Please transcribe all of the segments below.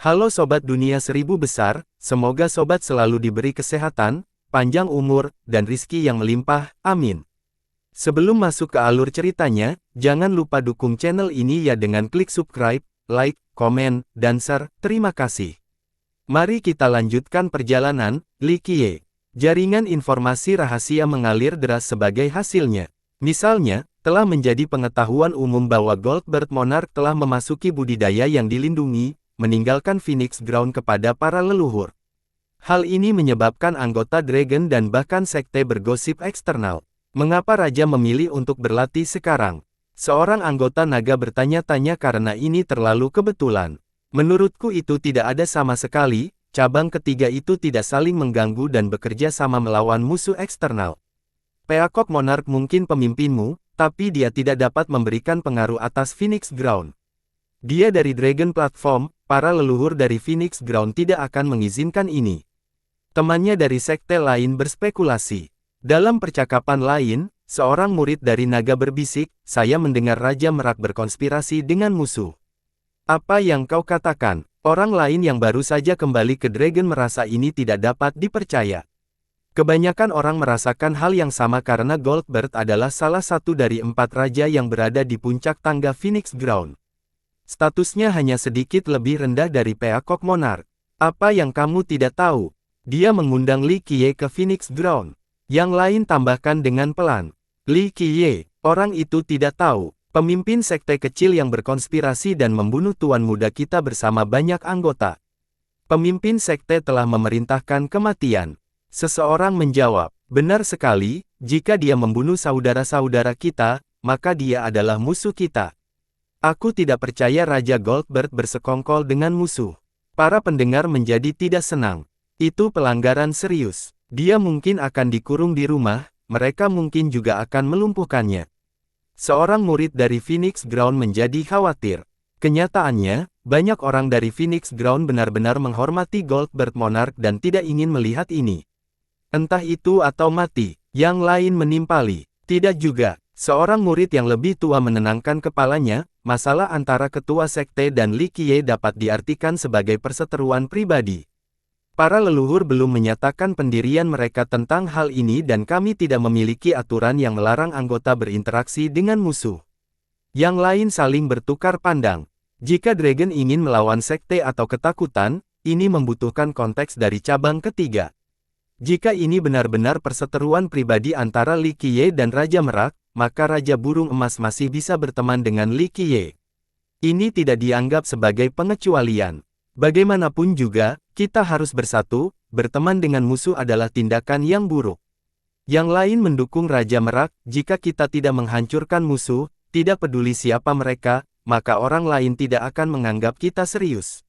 Halo Sobat Dunia Seribu Besar, semoga Sobat selalu diberi kesehatan, panjang umur, dan rizki yang melimpah, amin. Sebelum masuk ke alur ceritanya, jangan lupa dukung channel ini ya dengan klik subscribe, like, komen, dan share, terima kasih. Mari kita lanjutkan perjalanan, Li Qiye. Jaringan informasi rahasia mengalir deras sebagai hasilnya. Misalnya, telah menjadi pengetahuan umum bahwa Goldbird Monarch telah memasuki budidaya yang dilindungi, meninggalkan Phoenix Ground kepada para leluhur. Hal ini menyebabkan anggota Dragon dan bahkan sekte bergosip eksternal. Mengapa Raja memilih untuk berlatih sekarang? Seorang anggota naga bertanya-tanya karena ini terlalu kebetulan. Menurutku itu tidak ada sama sekali, cabang ketiga itu tidak saling mengganggu dan bekerja sama melawan musuh eksternal. Peacock Monarch mungkin pemimpinmu, tapi dia tidak dapat memberikan pengaruh atas Phoenix Ground. Dia dari Dragon Platform, para leluhur dari Phoenix Ground tidak akan mengizinkan ini. Temannya dari sekte lain berspekulasi. Dalam percakapan lain, seorang murid dari naga berbisik, saya mendengar Raja Merak berkonspirasi dengan musuh. Apa yang kau katakan? Orang lain yang baru saja kembali ke Dragon merasa ini tidak dapat dipercaya. Kebanyakan orang merasakan hal yang sama karena Goldbird adalah salah satu dari 4 raja yang berada di puncak tangga Phoenix Ground. Statusnya hanya sedikit lebih rendah dari Peacock Monarch. Apa yang kamu tidak tahu? Dia mengundang Li Qiye ke Phoenix Ground. Yang lain tambahkan dengan pelan. Li Qiye, orang itu tidak tahu. Pemimpin sekte kecil yang berkonspirasi dan membunuh tuan muda kita bersama banyak anggota. Pemimpin sekte telah memerintahkan kematian. Seseorang menjawab, benar sekali, jika dia membunuh saudara-saudara kita, maka dia adalah musuh kita. Aku tidak percaya Raja Goldbird bersekongkol dengan musuh. Para pendengar menjadi tidak senang. Itu pelanggaran serius. Dia mungkin akan dikurung di rumah, mereka mungkin juga akan melumpuhkannya. Seorang murid dari Phoenix Ground menjadi khawatir. Kenyataannya, banyak orang dari Phoenix Ground benar-benar menghormati Goldbird Monarch dan tidak ingin melihat ini. Entah itu atau mati, yang lain menimpali. Tidak juga. Seorang murid yang lebih tua menenangkan kepalanya, masalah antara ketua sekte dan Li Qiye dapat diartikan sebagai perseteruan pribadi. Para leluhur belum menyatakan pendirian mereka tentang hal ini dan kami tidak memiliki aturan yang melarang anggota berinteraksi dengan musuh. Yang lain saling bertukar pandang. Jika Dragon ingin melawan sekte atau ketakutan, ini membutuhkan konteks dari cabang ketiga. Jika ini benar-benar perseteruan pribadi antara Li Qiye dan Raja Merak, maka Raja Burung Emas masih bisa berteman dengan Li Qiye. Ini tidak dianggap sebagai pengecualian. Bagaimanapun juga, kita harus bersatu, berteman dengan musuh adalah tindakan yang buruk. Yang lain mendukung Raja Merak, jika kita tidak menghancurkan musuh, tidak peduli siapa mereka, maka orang lain tidak akan menganggap kita serius.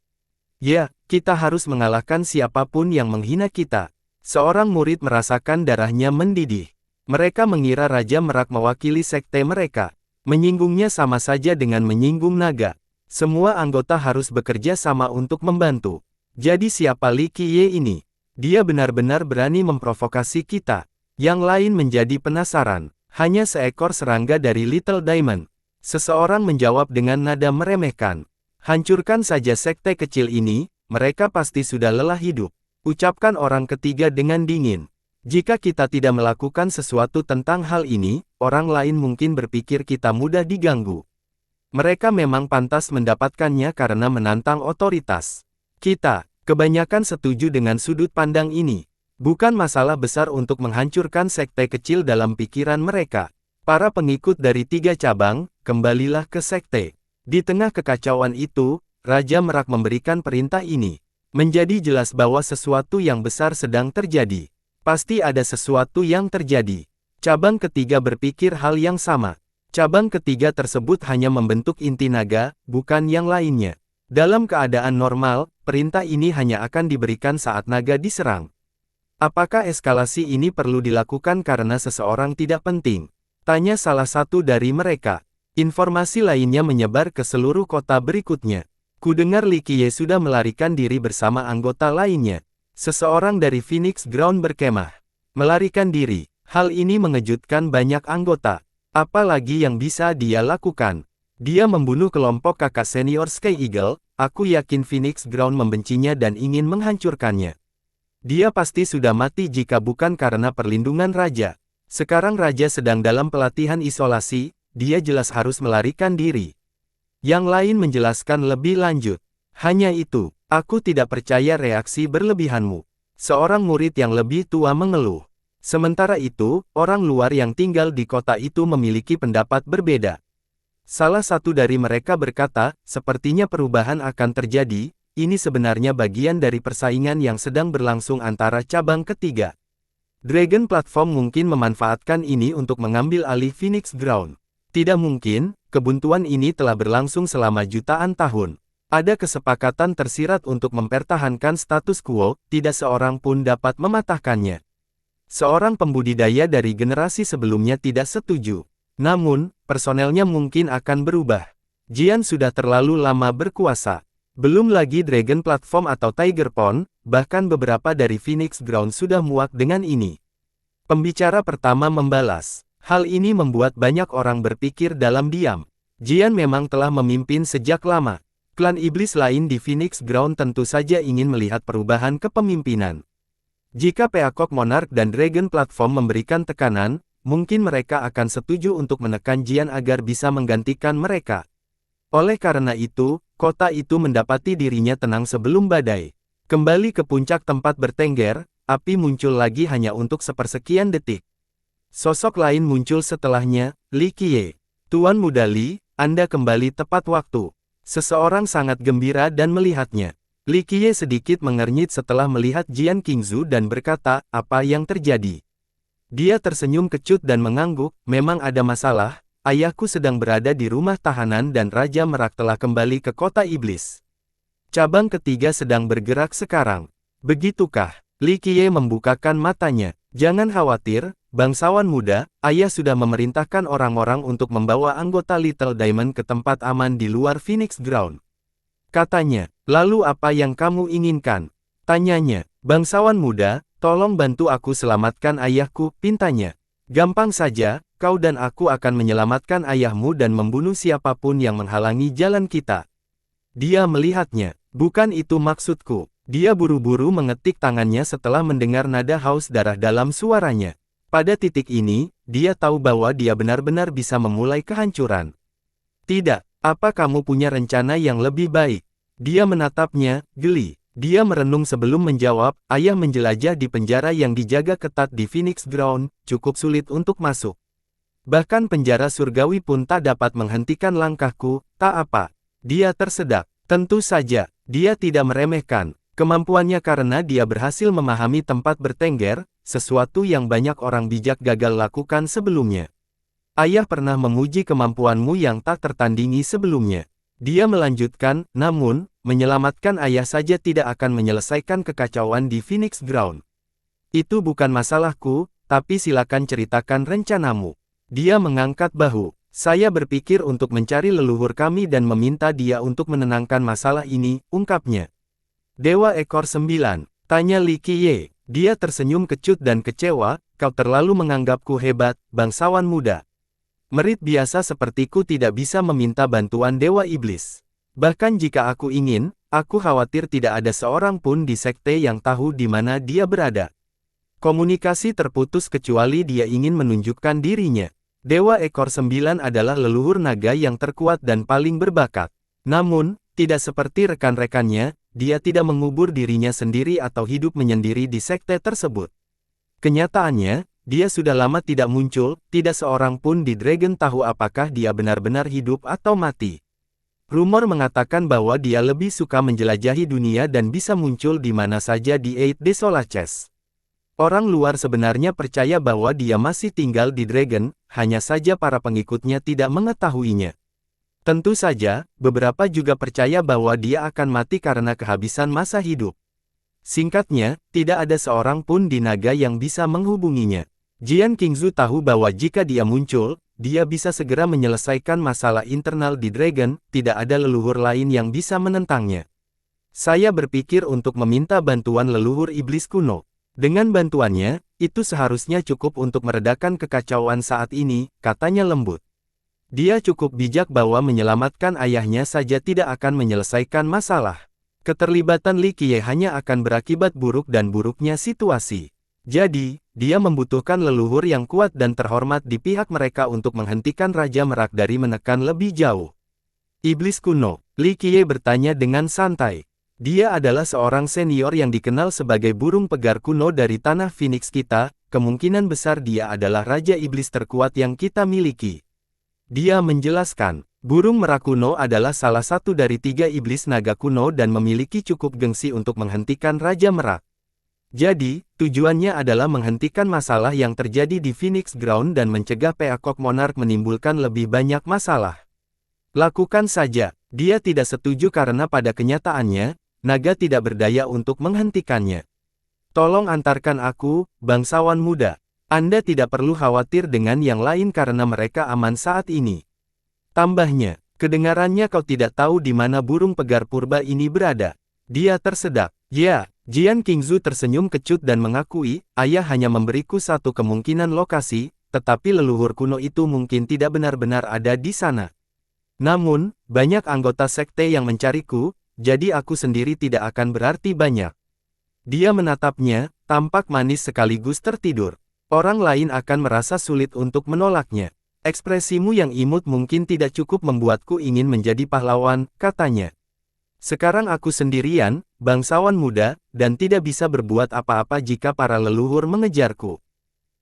Ya, kita harus mengalahkan siapapun yang menghina kita. Seorang murid merasakan darahnya mendidih. Mereka mengira Raja Merak mewakili sekte mereka. Menyinggungnya sama saja dengan menyinggung naga. Semua anggota harus bekerja sama untuk membantu. Jadi siapa Li Qiye ini? Dia benar-benar berani memprovokasi kita. Yang lain menjadi penasaran. Hanya seekor serangga dari Little Diamond. Seseorang menjawab dengan nada meremehkan. Hancurkan saja sekte kecil ini, mereka pasti sudah lelah hidup. Ucapkan orang ketiga dengan dingin. Jika kita tidak melakukan sesuatu tentang hal ini, orang lain mungkin berpikir kita mudah diganggu. Mereka memang pantas mendapatkannya karena menantang otoritas. Kita, kebanyakan setuju dengan sudut pandang ini. Bukan masalah besar untuk menghancurkan sekte kecil dalam pikiran mereka. Para pengikut dari 3 cabang, kembalilah ke sekte. Di tengah kekacauan itu, Raja Merak memberikan perintah ini. Menjadi jelas bahwa sesuatu yang besar sedang terjadi. Pasti ada sesuatu yang terjadi. Cabang ketiga berpikir hal yang sama. Cabang ketiga tersebut hanya membentuk inti naga, bukan yang lainnya. Dalam keadaan normal, perintah ini hanya akan diberikan saat naga diserang. Apakah eskalasi ini perlu dilakukan karena seseorang tidak penting? Tanya salah satu dari mereka. Informasi lainnya menyebar ke seluruh kota berikutnya. Kudengar Li Qiye sudah melarikan diri bersama anggota lainnya. Seseorang dari Phoenix Ground berkemah. Melarikan diri. Hal ini mengejutkan banyak anggota. Apa lagi yang bisa dia lakukan? Dia membunuh kelompok kakak senior Sky Eagle, aku yakin Phoenix Ground membencinya dan ingin menghancurkannya. Dia pasti sudah mati jika bukan karena perlindungan raja. Sekarang raja sedang dalam pelatihan isolasi, dia jelas harus melarikan diri. Yang lain menjelaskan lebih lanjut. Hanya itu, aku tidak percaya reaksi berlebihanmu. Seorang murid yang lebih tua mengeluh. Sementara itu, orang luar yang tinggal di kota itu memiliki pendapat berbeda. Salah satu dari mereka berkata, sepertinya perubahan akan terjadi, ini sebenarnya bagian dari persaingan yang sedang berlangsung antara cabang ketiga. Dragon Platform mungkin memanfaatkan ini untuk mengambil alih Phoenix Ground. Tidak mungkin, kebuntuan ini telah berlangsung selama jutaan tahun. Ada kesepakatan tersirat untuk mempertahankan status quo, tidak seorang pun dapat mematahkannya. Seorang pembudidaya dari generasi sebelumnya tidak setuju. Namun, personelnya mungkin akan berubah. Jian sudah terlalu lama berkuasa. Belum lagi Dragon Platform atau Tiger Pond, bahkan beberapa dari Phoenix Ground sudah muak dengan ini. Pembicara pertama membalas. Hal ini membuat banyak orang berpikir dalam diam. Jian memang telah memimpin sejak lama. Klan iblis lain di Phoenix Ground tentu saja ingin melihat perubahan kepemimpinan. Jika Peacock Monarch dan Dragon Platform memberikan tekanan, mungkin mereka akan setuju untuk menekan Jian agar bisa menggantikan mereka. Oleh karena itu, kota itu mendapati dirinya tenang sebelum badai. Kembali ke puncak tempat bertengger, api muncul lagi hanya untuk sepersekian detik. Sosok lain muncul setelahnya, Li Qiye. Tuan Muda Li, Anda kembali tepat waktu. Seseorang sangat gembira dan melihatnya. Li Qiye sedikit mengernyit setelah melihat Jian Qingzu dan berkata, apa yang terjadi? Dia tersenyum kecut dan mengangguk, memang ada masalah, ayahku sedang berada di rumah tahanan dan Raja Merak telah kembali ke kota iblis. Cabang ketiga sedang bergerak sekarang. Begitukah? Li Qiye membukakan matanya. Jangan khawatir, bangsawan muda, ayah sudah memerintahkan orang-orang untuk membawa anggota Little Diamond ke tempat aman di luar Phoenix Ground. Katanya, lalu apa yang kamu inginkan? Tanyanya, bangsawan muda, tolong bantu aku selamatkan ayahku, pintanya. Gampang saja, kau dan aku akan menyelamatkan ayahmu dan membunuh siapapun yang menghalangi jalan kita. Dia melihatnya, bukan itu maksudku. Dia buru-buru mengetik tangannya setelah mendengar nada haus darah dalam suaranya. Pada titik ini, dia tahu bahwa dia benar-benar bisa memulai kehancuran. Tidak, apa kamu punya rencana yang lebih baik? Dia menatapnya, geli. Dia merenung sebelum menjawab, ayah menjelajah di penjara yang dijaga ketat di Phoenix Ground, cukup sulit untuk masuk. Bahkan penjara surgawi pun tak dapat menghentikan langkahku, tak apa. Dia tersedak. Tentu saja, dia tidak meremehkan kemampuannya karena dia berhasil memahami tempat bertengger, sesuatu yang banyak orang bijak gagal lakukan sebelumnya. Ayah pernah memuji kemampuanmu yang tak tertandingi sebelumnya. Dia melanjutkan, namun, menyelamatkan ayah saja tidak akan menyelesaikan kekacauan di Phoenix Ground. Itu bukan masalahku, tapi silakan ceritakan rencanamu. Dia mengangkat bahu. Saya berpikir untuk mencari leluhur kami dan meminta dia untuk menenangkan masalah ini, ungkapnya. Dewa Ekor 9, tanya Li Qiye. Dia tersenyum kecut dan kecewa, kau terlalu menganggapku hebat, bangsawan muda. Merit biasa sepertiku tidak bisa meminta bantuan Dewa Iblis. Bahkan jika aku ingin, aku khawatir tidak ada seorang pun di sekte yang tahu di mana dia berada. Komunikasi terputus kecuali dia ingin menunjukkan dirinya. Dewa Ekor 9 adalah leluhur naga yang terkuat dan paling berbakat. Namun, tidak seperti rekan-rekannya, dia tidak mengubur dirinya sendiri atau hidup menyendiri di sekte tersebut. Kenyataannya, dia sudah lama tidak muncul, tidak seorang pun di Dragon tahu apakah dia benar-benar hidup atau mati. Rumor mengatakan bahwa dia lebih suka menjelajahi dunia dan bisa muncul di mana saja di Eight Desolaces. Orang luar sebenarnya percaya bahwa dia masih tinggal di Dragon, hanya saja para pengikutnya tidak mengetahuinya. Tentu saja, beberapa juga percaya bahwa dia akan mati karena kehabisan masa hidup. Singkatnya, tidak ada seorang pun di naga yang bisa menghubunginya. Jian Qingzu tahu bahwa jika dia muncul, dia bisa segera menyelesaikan masalah internal di Dragon, tidak ada leluhur lain yang bisa menentangnya. Saya berpikir untuk meminta bantuan leluhur iblis kuno. Dengan bantuannya, itu seharusnya cukup untuk meredakan kekacauan saat ini, katanya lembut. Dia cukup bijak bahwa menyelamatkan ayahnya saja tidak akan menyelesaikan masalah. Keterlibatan Li Qiye hanya akan berakibat buruk dan buruknya situasi. Jadi, dia membutuhkan leluhur yang kuat dan terhormat di pihak mereka untuk menghentikan Raja Merak dari menekan lebih jauh. Iblis kuno, Li Qiye bertanya dengan santai. Dia adalah seorang senior yang dikenal sebagai burung pegar kuno dari tanah Phoenix kita, kemungkinan besar dia adalah Raja Iblis terkuat yang kita miliki. Dia menjelaskan, burung merak kuno adalah salah satu dari 3 iblis naga kuno dan memiliki cukup gengsi untuk menghentikan Raja Merak. Jadi, tujuannya adalah menghentikan masalah yang terjadi di Phoenix Ground dan mencegah Peacock Monarch menimbulkan lebih banyak masalah. Lakukan saja. Dia tidak setuju karena pada kenyataannya, naga tidak berdaya untuk menghentikannya. Tolong antarkan aku, bangsawan muda. Anda tidak perlu khawatir dengan yang lain karena mereka aman saat ini. Tambahnya, kedengarannya kau tidak tahu di mana burung pegar purba ini berada. Dia tersedak. Ya, Jian Qingzu tersenyum kecut dan mengakui, ayah hanya memberiku satu kemungkinan lokasi, tetapi leluhur kuno itu mungkin tidak benar-benar ada di sana. Namun, banyak anggota sekte yang mencariku, jadi aku sendiri tidak akan berarti banyak. Dia menatapnya, tampak manis sekaligus tertidur. Orang lain akan merasa sulit untuk menolaknya. Ekspresimu yang imut mungkin tidak cukup membuatku ingin menjadi pahlawan, katanya. Sekarang aku sendirian, bangsawan muda, dan tidak bisa berbuat apa-apa jika para leluhur mengejarku.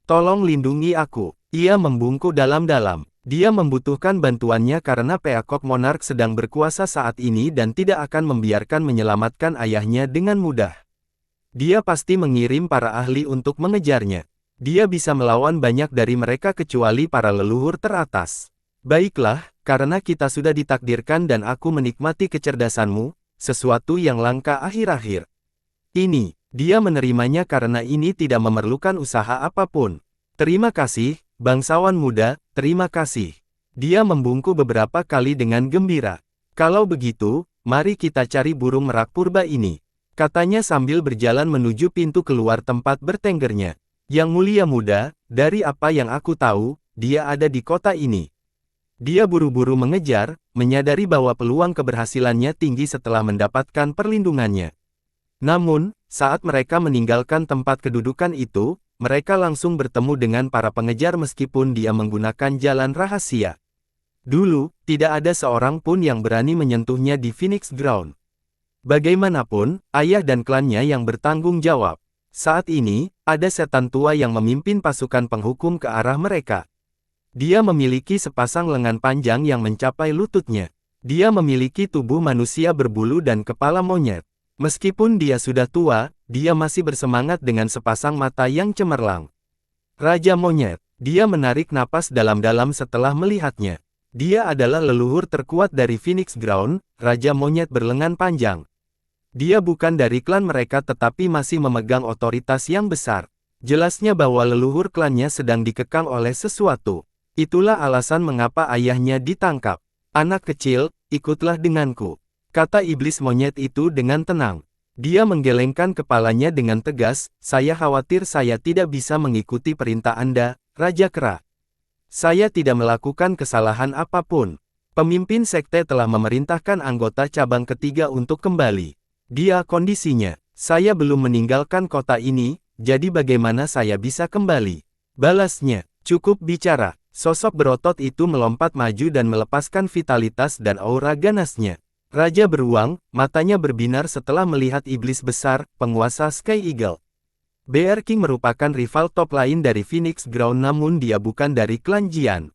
Tolong lindungi aku. Ia membungkuk dalam-dalam. Dia membutuhkan bantuannya karena Peacock Monarch sedang berkuasa saat ini dan tidak akan membiarkan menyelamatkan ayahnya dengan mudah. Dia pasti mengirim para ahli untuk mengejarnya. Dia bisa melawan banyak dari mereka kecuali para leluhur teratas. Baiklah, karena kita sudah ditakdirkan dan aku menikmati kecerdasanmu, sesuatu yang langka akhir-akhir. Ini, dia menerimanya karena ini tidak memerlukan usaha apapun. Terima kasih, bangsawan muda, terima kasih. Dia membungkuk beberapa kali dengan gembira. Kalau begitu, mari kita cari burung merak purba ini. Katanya sambil berjalan menuju pintu keluar tempat bertenggernya. Yang mulia muda, dari apa yang aku tahu, dia ada di kota ini. Dia buru-buru mengejar, menyadari bahwa peluang keberhasilannya tinggi setelah mendapatkan perlindungannya. Namun, saat mereka meninggalkan tempat kedudukan itu, mereka langsung bertemu dengan para pengejar meskipun dia menggunakan jalan rahasia. Dulu, tidak ada seorang pun yang berani menyentuhnya di Phoenix Ground. Bagaimanapun, ayah dan klannya yang bertanggung jawab. Saat ini, ada setan tua yang memimpin pasukan penghukum ke arah mereka. Dia memiliki sepasang lengan panjang yang mencapai lututnya. Dia memiliki tubuh manusia berbulu dan kepala monyet. Meskipun dia sudah tua, dia masih bersemangat dengan sepasang mata yang cemerlang. Raja Monyet. Dia menarik napas dalam-dalam setelah melihatnya. Dia adalah leluhur terkuat dari Phoenix Ground, Raja Monyet berlengan panjang. Dia bukan dari klan mereka tetapi masih memegang otoritas yang besar. Jelasnya bahwa leluhur klannya sedang dikekang oleh sesuatu. Itulah alasan mengapa ayahnya ditangkap. Anak kecil, ikutlah denganku, kata iblis monyet itu dengan tenang. Dia menggelengkan kepalanya dengan tegas, saya khawatir saya tidak bisa mengikuti perintah Anda, Raja Kera. Saya tidak melakukan kesalahan apapun. Pemimpin sekte telah memerintahkan anggota cabang ketiga untuk kembali. Dia kondisinya, saya belum meninggalkan kota ini, jadi bagaimana saya bisa kembali? Balasnya, cukup bicara. Sosok berotot itu melompat maju dan melepaskan vitalitas dan aura ganasnya. Raja beruang, matanya berbinar setelah melihat iblis besar, penguasa Sky Eagle. Bear King merupakan rival top lain dari Phoenix Ground namun dia bukan dari klan Jian.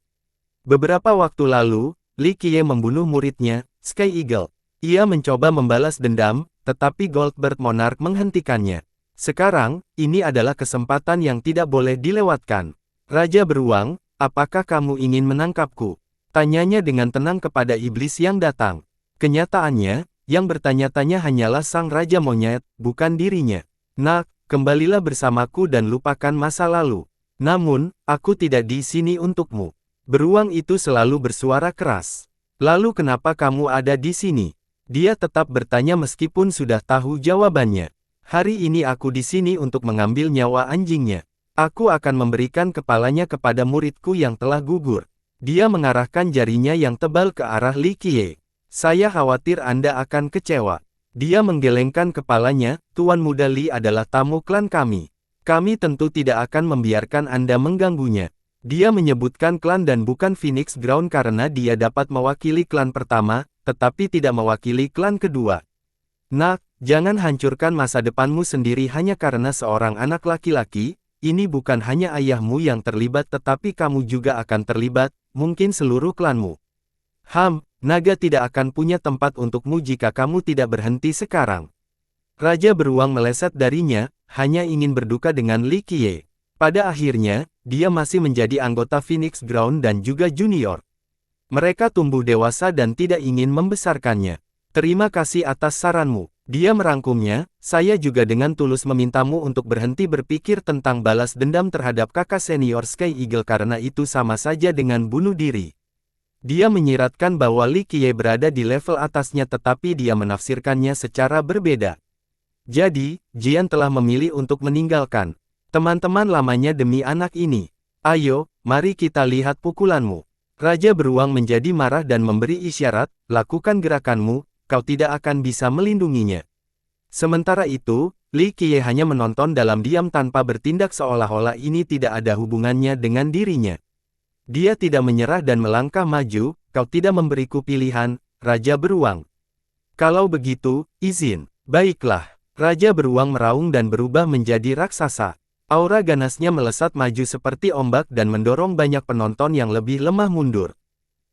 Beberapa waktu lalu, Li Qiye membunuh muridnya, Sky Eagle. Ia mencoba membalas dendam, tetapi Goldbird Monarch menghentikannya. Sekarang, ini adalah kesempatan yang tidak boleh dilewatkan. Raja beruang, apakah kamu ingin menangkapku? Tanyanya dengan tenang kepada iblis yang datang. Kenyataannya, yang bertanya-tanya hanyalah sang Raja Monyet, bukan dirinya. Nak, kembalilah bersamaku dan lupakan masa lalu. Namun, aku tidak di sini untukmu. Beruang itu selalu bersuara keras. Lalu kenapa kamu ada di sini? Dia tetap bertanya meskipun sudah tahu jawabannya. Hari ini aku di sini untuk mengambil nyawa anjingnya. Aku akan memberikan kepalanya kepada muridku yang telah gugur. Dia mengarahkan jarinya yang tebal ke arah Li Qiye. Saya khawatir Anda akan kecewa. Dia menggelengkan kepalanya, Tuan Muda Li adalah tamu klan kami. Kami tentu tidak akan membiarkan Anda mengganggunya. Dia menyebutkan klan dan bukan Phoenix Ground karena dia dapat mewakili klan pertama, tetapi tidak mewakili klan kedua. Nak, jangan hancurkan masa depanmu sendiri hanya karena seorang anak laki-laki. Ini bukan hanya ayahmu yang terlibat tetapi kamu juga akan terlibat, mungkin seluruh klanmu. Naga tidak akan punya tempat untukmu jika kamu tidak berhenti sekarang. Raja beruang meleset darinya, hanya ingin berduka dengan Li Qiye. Pada akhirnya, dia masih menjadi anggota Phoenix Ground dan juga junior. Mereka tumbuh dewasa dan tidak ingin membesarkannya. Terima kasih atas saranmu. Dia merangkumnya, saya juga dengan tulus memintamu untuk berhenti berpikir tentang balas dendam terhadap kakak senior Sky Eagle karena itu sama saja dengan bunuh diri. Dia menyiratkan bahwa Li Qiye berada di level atasnya tetapi dia menafsirkannya secara berbeda. Jadi, Jian telah memilih untuk meninggalkan teman-teman lamanya demi anak ini. Ayo, mari kita lihat pukulanmu. Raja beruang menjadi marah dan memberi isyarat, lakukan gerakanmu. Kau tidak akan bisa melindunginya. Sementara itu, Li Qiye hanya menonton dalam diam tanpa bertindak seolah-olah ini tidak ada hubungannya dengan dirinya. Dia tidak menyerah dan melangkah maju, kau tidak memberiku pilihan, Raja Beruang. Kalau begitu, izin. Baiklah. Raja Beruang meraung dan berubah menjadi raksasa. Aura ganasnya melesat maju seperti ombak dan mendorong banyak penonton yang lebih lemah mundur.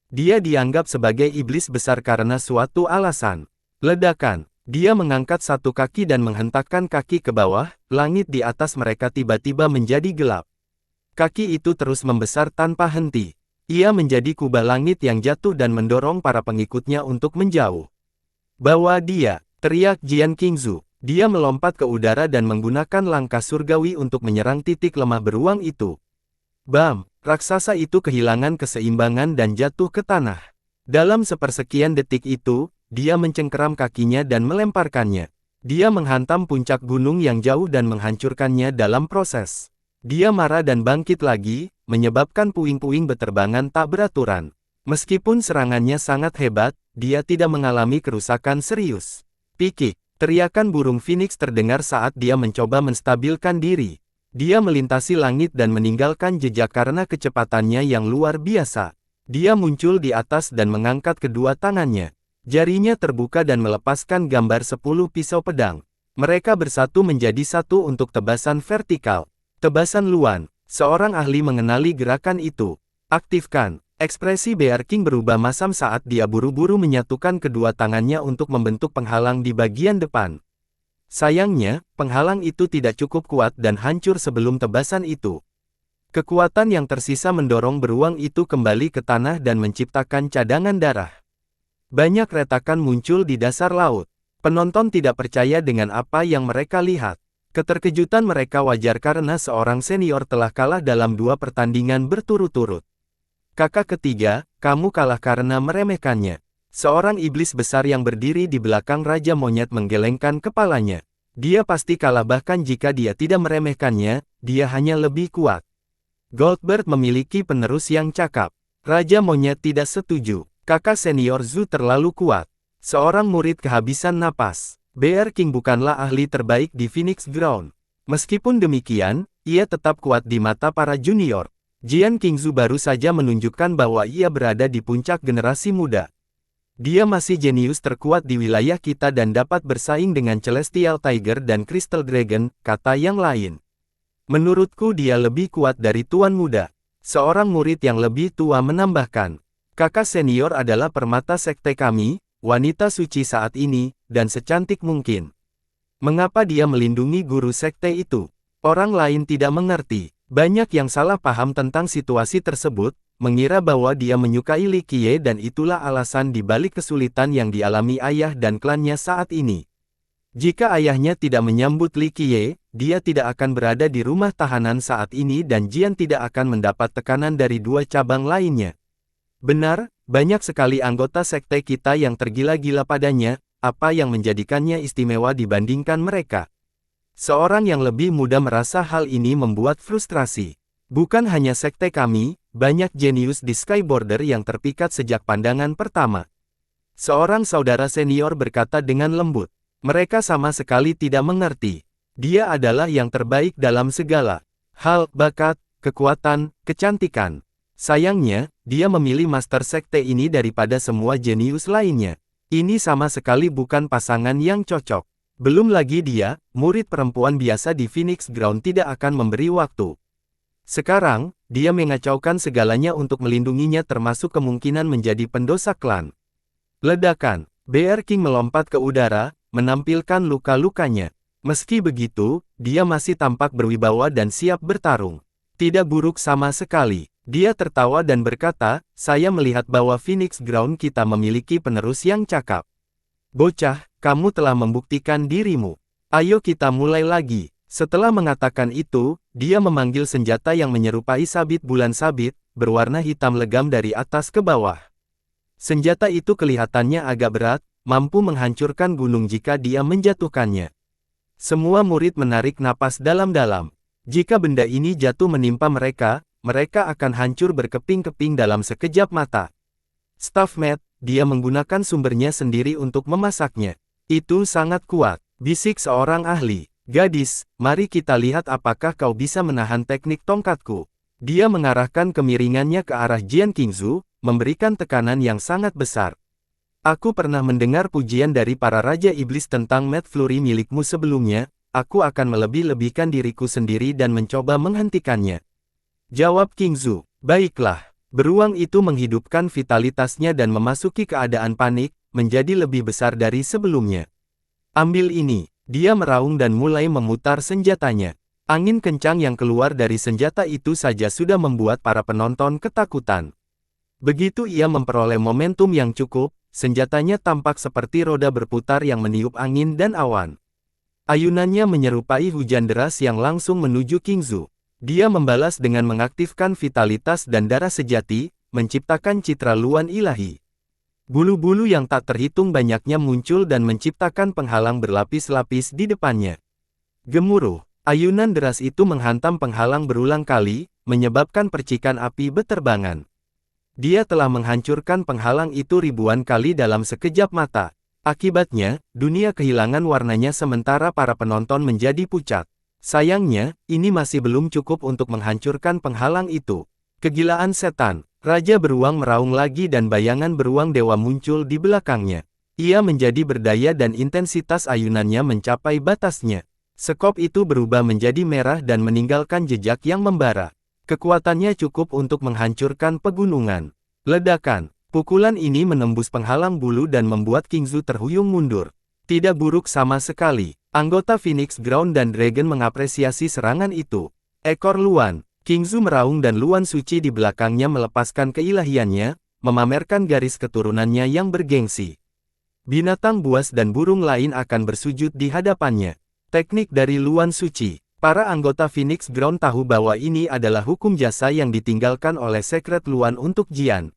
Dia dianggap sebagai iblis besar karena suatu alasan. Ledakan. Dia mengangkat satu kaki dan menghentakkan kaki ke bawah, langit di atas mereka tiba-tiba menjadi gelap. Kaki itu terus membesar tanpa henti. Ia menjadi kubah langit yang jatuh dan mendorong para pengikutnya untuk menjauh. Bawa dia, teriak Jian Qingzu. Dia melompat ke udara dan menggunakan langkah surgawi untuk menyerang titik lemah beruang itu. Bam! Raksasa itu kehilangan keseimbangan dan jatuh ke tanah. Dalam sepersekian detik itu, dia mencengkeram kakinya dan melemparkannya. Dia menghantam puncak gunung yang jauh dan menghancurkannya dalam proses. Dia marah dan bangkit lagi, menyebabkan puing-puing beterbangan tak beraturan. Meskipun serangannya sangat hebat, dia tidak mengalami kerusakan serius. Pikik, teriakan burung Phoenix terdengar saat dia mencoba menstabilkan diri. Dia melintasi langit dan meninggalkan jejak karena kecepatannya yang luar biasa. Dia muncul di atas dan mengangkat kedua tangannya. Jarinya terbuka dan melepaskan gambar 10 pisau pedang. Mereka bersatu menjadi satu untuk tebasan vertikal. Tebasan Luan. Seorang ahli mengenali gerakan itu. Aktifkan. Ekspresi Bear King berubah masam saat dia buru-buru menyatukan kedua tangannya untuk membentuk penghalang di bagian depan. Sayangnya, penghalang itu tidak cukup kuat dan hancur sebelum tebasan itu. Kekuatan yang tersisa mendorong beruang itu kembali ke tanah dan menciptakan cadangan darah. Banyak retakan muncul di dasar laut. Penonton tidak percaya dengan apa yang mereka lihat. Keterkejutan mereka wajar karena seorang senior telah kalah dalam 2 pertandingan berturut-turut. Kakak ketiga, kamu kalah karena meremehkannya. Seorang iblis besar yang berdiri di belakang Raja Monyet menggelengkan kepalanya. Dia pasti kalah bahkan jika dia tidak meremehkannya, dia hanya lebih kuat. Goldberg memiliki penerus yang cakap. Raja Monyet tidak setuju. Kakak senior Zhu terlalu kuat. Seorang murid kehabisan napas. Bear King bukanlah ahli terbaik di Phoenix Ground. Meskipun demikian, ia tetap kuat di mata para junior. Jian Qingzu baru saja menunjukkan bahwa ia berada di puncak generasi muda. Dia masih jenius terkuat di wilayah kita dan dapat bersaing dengan Celestial Tiger dan Crystal Dragon, kata yang lain. Menurutku dia lebih kuat dari Tuan Muda. Seorang murid yang lebih tua menambahkan. Kakak senior adalah permata sekte kami, wanita suci saat ini, dan secantik mungkin. Mengapa dia melindungi guru sekte itu? Orang lain tidak mengerti. Banyak yang salah paham tentang situasi tersebut, mengira bahwa dia menyukai Li Qiye dan itulah alasan di balik kesulitan yang dialami ayah dan klannya saat ini. Jika ayahnya tidak menyambut Li Qiye, dia tidak akan berada di rumah tahanan saat ini dan Jian tidak akan mendapat tekanan dari 2 cabang lainnya. Benar, banyak sekali anggota sekte kita yang tergila-gila padanya, apa yang menjadikannya istimewa dibandingkan mereka. Seorang yang lebih muda merasa hal ini membuat frustrasi. Bukan hanya sekte kami, banyak jenius di Skyborder yang terpikat sejak pandangan pertama. Seorang saudara senior berkata dengan lembut. Mereka sama sekali tidak mengerti. Dia adalah yang terbaik dalam segala hal, bakat, kekuatan, kecantikan. Sayangnya, dia memilih master sekte ini daripada semua jenius lainnya. Ini sama sekali bukan pasangan yang cocok. Belum lagi dia, murid perempuan biasa di Phoenix Ground tidak akan memberi waktu. Sekarang, dia mengacaukan segalanya untuk melindunginya termasuk kemungkinan menjadi pendosa klan. Ledakan, Bear King melompat ke udara, menampilkan luka-lukanya. Meski begitu, dia masih tampak berwibawa dan siap bertarung. Tidak buruk sama sekali. Dia tertawa dan berkata, saya melihat bahwa Phoenix Ground kita memiliki penerus yang cakap. Bocah, kamu telah membuktikan dirimu. Ayo kita mulai lagi. Setelah mengatakan itu, dia memanggil senjata yang menyerupai sabit bulan sabit, berwarna hitam legam dari atas ke bawah. Senjata itu kelihatannya agak berat, mampu menghancurkan gunung jika dia menjatuhkannya. Semua murid menarik napas dalam-dalam. Jika benda ini jatuh menimpa mereka, mereka akan hancur berkeping-keping dalam sekejap mata. Staff Matt, dia menggunakan sumbernya sendiri untuk memasaknya. Itu sangat kuat, bisik seorang ahli. Gadis, mari kita lihat apakah kau bisa menahan teknik tongkatku. Dia mengarahkan kemiringannya ke arah Jian Qingzu, memberikan tekanan yang sangat besar. Aku pernah mendengar pujian dari para Raja Iblis tentang Mad Flurry milikmu sebelumnya, aku akan melebih-lebihkan diriku sendiri dan mencoba menghentikannya. Jawab Qingzu, baiklah. Beruang itu menghidupkan vitalitasnya dan memasuki keadaan panik, menjadi lebih besar dari sebelumnya. Ambil ini, dia meraung dan mulai memutar senjatanya. Angin kencang yang keluar dari senjata itu saja sudah membuat para penonton ketakutan. Begitu ia memperoleh momentum yang cukup, senjatanya tampak seperti roda berputar yang meniup angin dan awan. Ayunannya menyerupai hujan deras yang langsung menuju Qingzu. Dia membalas dengan mengaktifkan vitalitas dan darah sejati, menciptakan citra luan ilahi. Bulu-bulu yang tak terhitung banyaknya muncul dan menciptakan penghalang berlapis-lapis di depannya. Gemuruh, ayunan deras itu menghantam penghalang berulang kali, menyebabkan percikan api beterbangan. Dia telah menghancurkan penghalang itu ribuan kali dalam sekejap mata. Akibatnya, dunia kehilangan warnanya sementara para penonton menjadi pucat. Sayangnya, ini masih belum cukup untuk menghancurkan penghalang itu. Kegilaan setan, Raja Beruang meraung lagi dan bayangan beruang dewa muncul di belakangnya. Ia menjadi berdaya dan intensitas ayunannya mencapai batasnya. Sekop itu berubah menjadi merah dan meninggalkan jejak yang membara. Kekuatannya cukup untuk menghancurkan pegunungan. Ledakan, pukulan ini menembus penghalang bulu dan membuat Qingzu terhuyung mundur. Tidak buruk sama sekali. Anggota Phoenix Ground dan Dragon mengapresiasi serangan itu. Ekor Luan, Qingzu meraung dan Luan Suci di belakangnya melepaskan keilahiannya, memamerkan garis keturunannya yang bergengsi. Binatang buas dan burung lain akan bersujud di hadapannya. Teknik dari Luan Suci. Para anggota Phoenix Ground tahu bahwa ini adalah hukum jasa yang ditinggalkan oleh Secret Luan untuk Jian.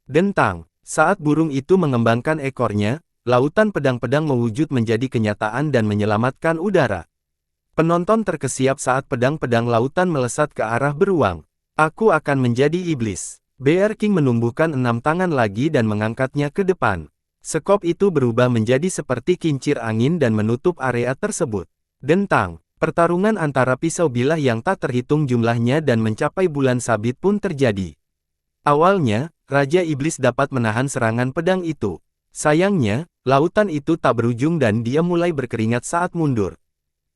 Dentang, saat burung itu mengembangkan ekornya, lautan pedang-pedang mewujud menjadi kenyataan dan menyelamatkan udara. Penonton terkesiap saat pedang-pedang lautan melesat ke arah beruang. Aku akan menjadi iblis. Bear King menumbuhkan 6 tangan lagi dan mengangkatnya ke depan. Sekop itu berubah menjadi seperti kincir angin dan menutup area tersebut. Dentang. Pertarungan antara pisau bilah yang tak terhitung jumlahnya dan mencapai bulan sabit pun terjadi. Awalnya, Raja Iblis dapat menahan serangan pedang itu. Sayangnya, lautan itu tak berujung dan dia mulai berkeringat saat mundur.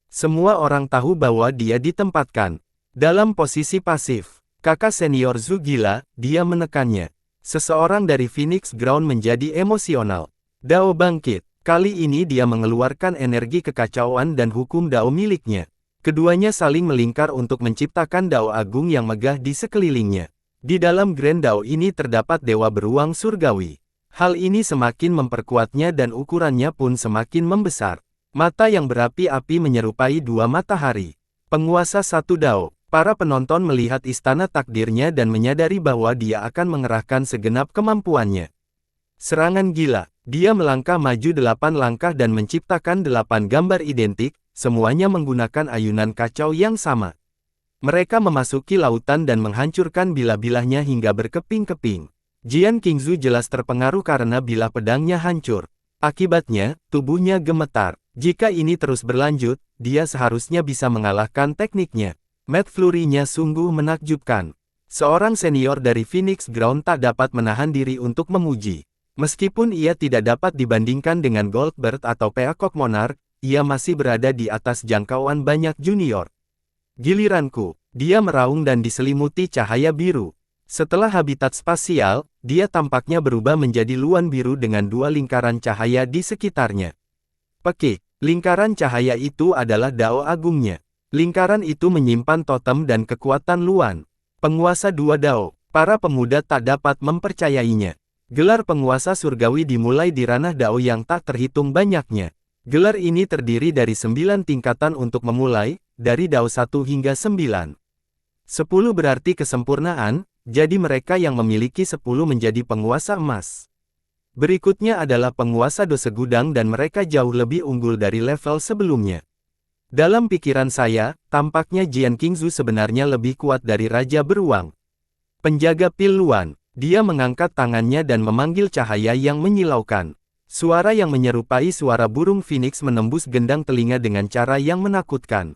Semua orang tahu bahwa dia ditempatkan dalam posisi pasif. Kakak senior Zhu gila, dia menekannya. Seseorang dari Phoenix Ground menjadi emosional. Dao bangkit. Kali ini dia mengeluarkan energi kekacauan dan hukum Dao miliknya. Keduanya saling melingkar untuk menciptakan Dao agung yang megah di sekelilingnya. Di dalam Grand Dao ini terdapat dewa beruang surgawi. Hal ini semakin memperkuatnya dan ukurannya pun semakin membesar. Mata yang berapi-api menyerupai 2 matahari. Penguasa 1 Dao. Para penonton melihat istana takdirnya dan menyadari bahwa dia akan mengerahkan segenap kemampuannya. Serangan gila. Dia melangkah maju 8 langkah dan menciptakan 8 gambar identik, semuanya menggunakan ayunan kacau yang sama. Mereka memasuki lautan dan menghancurkan bilah-bilahnya hingga berkeping-keping. Jian Qingzu jelas terpengaruh karena bilah pedangnya hancur. Akibatnya, tubuhnya gemetar. Jika ini terus berlanjut, dia seharusnya bisa mengalahkan tekniknya. Mad Flurry-nya sungguh menakjubkan. Seorang senior dari Phoenix Ground tak dapat menahan diri untuk memuji. Meskipun ia tidak dapat dibandingkan dengan Goldberg atau Peacock Monarch, ia masih berada di atas jangkauan banyak junior. Giliranku, dia meraung dan diselimuti cahaya biru. Setelah habitat spasial, dia tampaknya berubah menjadi luan biru dengan dua lingkaran cahaya di sekitarnya. Pekik, lingkaran cahaya itu adalah Dao Agungnya. Lingkaran itu menyimpan totem dan kekuatan luan. Penguasa dua Dao, para pemuda tak dapat mempercayainya. Gelar penguasa surgawi dimulai di ranah Dao yang tak terhitung banyaknya. Gelar ini terdiri dari 9 tingkatan untuk memulai, dari Dao 1 hingga 9. 10 berarti kesempurnaan, jadi mereka yang memiliki 10 menjadi penguasa emas. Berikutnya adalah penguasa Do Segudang dan mereka jauh lebih unggul dari level sebelumnya. Dalam pikiran saya, tampaknya Jian Qingzu sebenarnya lebih kuat dari Raja Beruang. Penjaga pil luan, dia mengangkat tangannya dan memanggil cahaya yang menyilaukan. Suara yang menyerupai suara burung phoenix menembus gendang telinga dengan cara yang menakutkan.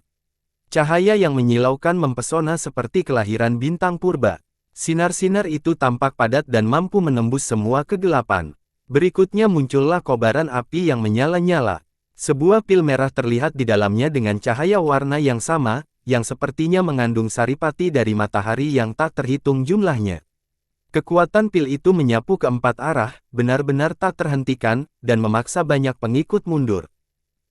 Cahaya yang menyilaukan mempesona seperti kelahiran bintang purba. Sinar-sinar itu tampak padat dan mampu menembus semua kegelapan. Berikutnya muncullah kobaran api yang menyala-nyala. Sebuah pil merah terlihat di dalamnya dengan cahaya warna yang sama, yang sepertinya mengandung saripati dari matahari yang tak terhitung jumlahnya. Kekuatan pil itu menyapu ke 4 arah, benar-benar tak terhentikan, dan memaksa banyak pengikut mundur.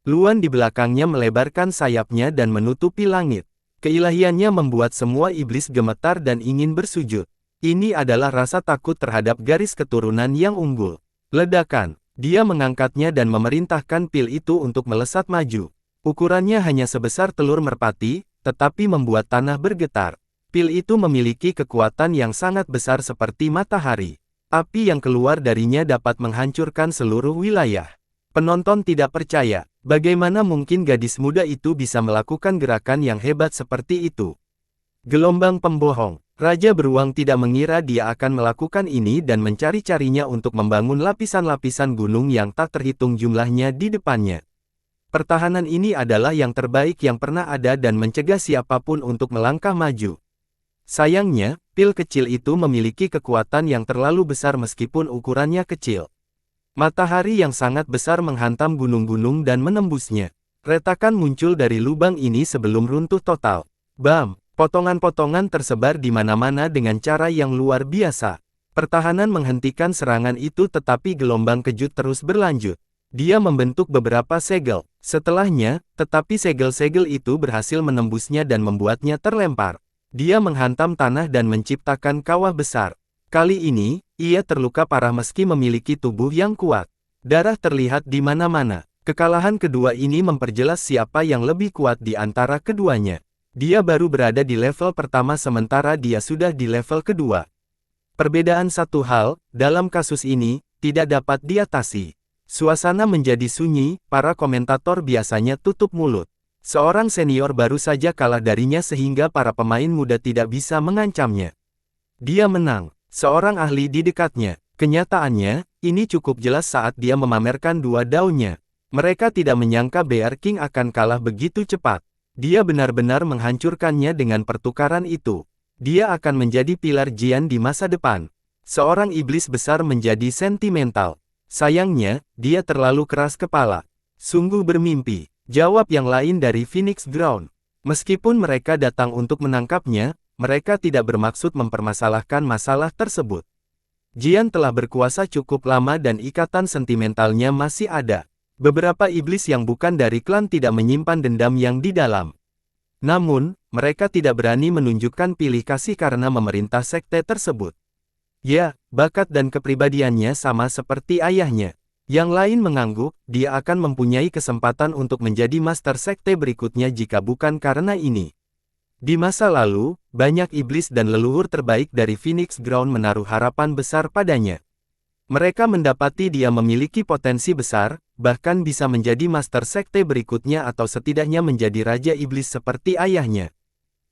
Luan di belakangnya melebarkan sayapnya dan menutupi langit. Keilahiannya membuat semua iblis gemetar dan ingin bersujud. Ini adalah rasa takut terhadap garis keturunan yang unggul. Ledakan, dia mengangkatnya dan memerintahkan pil itu untuk melesat maju. Ukurannya hanya sebesar telur merpati, tetapi membuat tanah bergetar. Pil itu memiliki kekuatan yang sangat besar seperti matahari. Api yang keluar darinya dapat menghancurkan seluruh wilayah. Penonton tidak percaya, bagaimana mungkin gadis muda itu bisa melakukan gerakan yang hebat seperti itu. Gelombang pembohong, Raja Beruang tidak mengira dia akan melakukan ini dan mencari-carinya untuk membangun lapisan-lapisan gunung yang tak terhitung jumlahnya di depannya. Pertahanan ini adalah yang terbaik yang pernah ada dan mencegah siapapun untuk melangkah maju. Sayangnya, pil kecil itu memiliki kekuatan yang terlalu besar meskipun ukurannya kecil. Matahari yang sangat besar menghantam gunung-gunung dan menembusnya. Retakan muncul dari lubang ini sebelum runtuh total. Bam! Potongan-potongan tersebar di mana-mana dengan cara yang luar biasa. Pertahanan menghentikan serangan itu tetapi gelombang kejut terus berlanjut. Dia membentuk beberapa segel. Setelahnya, tetapi segel-segel itu berhasil menembusnya dan membuatnya terlempar. Dia menghantam tanah dan menciptakan kawah besar. Kali ini, ia terluka parah meski memiliki tubuh yang kuat. Darah terlihat di mana-mana. Kekalahan kedua ini memperjelas siapa yang lebih kuat di antara keduanya. Dia baru berada di level pertama sementara dia sudah di level kedua. Perbedaan satu hal, dalam kasus ini, tidak dapat diatasi. Suasana menjadi sunyi, para komentator biasanya tutup mulut. Seorang senior baru saja kalah darinya sehingga para pemain muda tidak bisa mengancamnya. Dia menang, seorang ahli di dekatnya. Kenyataannya, ini cukup jelas saat dia memamerkan dua daunnya. Mereka tidak menyangka Bear King akan kalah begitu cepat. Dia benar-benar menghancurkannya dengan pertukaran itu. Dia akan menjadi pilar Jian di masa depan. Seorang iblis besar menjadi sentimental. Sayangnya, dia terlalu keras kepala. Sungguh bermimpi. Jawab yang lain dari Phoenix Ground. Meskipun mereka datang untuk menangkapnya, mereka tidak bermaksud mempermasalahkan masalah tersebut. Jian telah berkuasa cukup lama dan ikatan sentimentalnya masih ada. Beberapa iblis yang bukan dari klan tidak menyimpan dendam yang di dalam. Namun, mereka tidak berani menunjukkan pilih kasih karena memerintah sekte tersebut. Ya, bakat dan kepribadiannya sama seperti ayahnya. Yang lain mengangguk, dia akan mempunyai kesempatan untuk menjadi master sekte berikutnya jika bukan karena ini. Di masa lalu, banyak iblis dan leluhur terbaik dari Phoenix Ground menaruh harapan besar padanya. Mereka mendapati dia memiliki potensi besar, bahkan bisa menjadi master sekte berikutnya atau setidaknya menjadi raja iblis seperti ayahnya.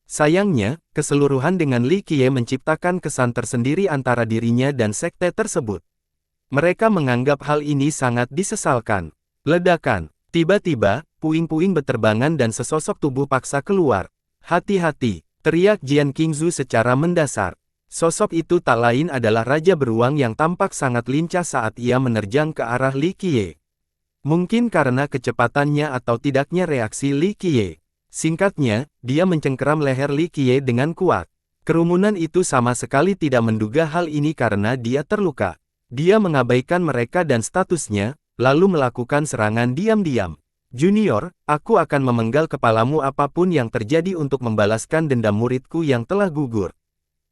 Sayangnya, keseluruhan dengan Li Qiye menciptakan kesan tersendiri antara dirinya dan sekte tersebut. Mereka menganggap hal ini sangat disesalkan. Ledakan. Tiba-tiba, puing-puing beterbangan dan sesosok tubuh paksa keluar. Hati-hati, teriak Jian Qingzu secara mendasar. Sosok itu tak lain adalah Raja Beruang yang tampak sangat lincah saat ia menerjang ke arah Li Qiye. Mungkin karena kecepatannya atau tidaknya reaksi Li Qiye. Singkatnya, dia mencengkeram leher Li Qiye dengan kuat. Kerumunan itu sama sekali tidak menduga hal ini karena dia terluka. Dia mengabaikan mereka dan statusnya, lalu melakukan serangan diam-diam. Junior, aku akan memenggal kepalamu apapun yang terjadi untuk membalaskan dendam muridku yang telah gugur.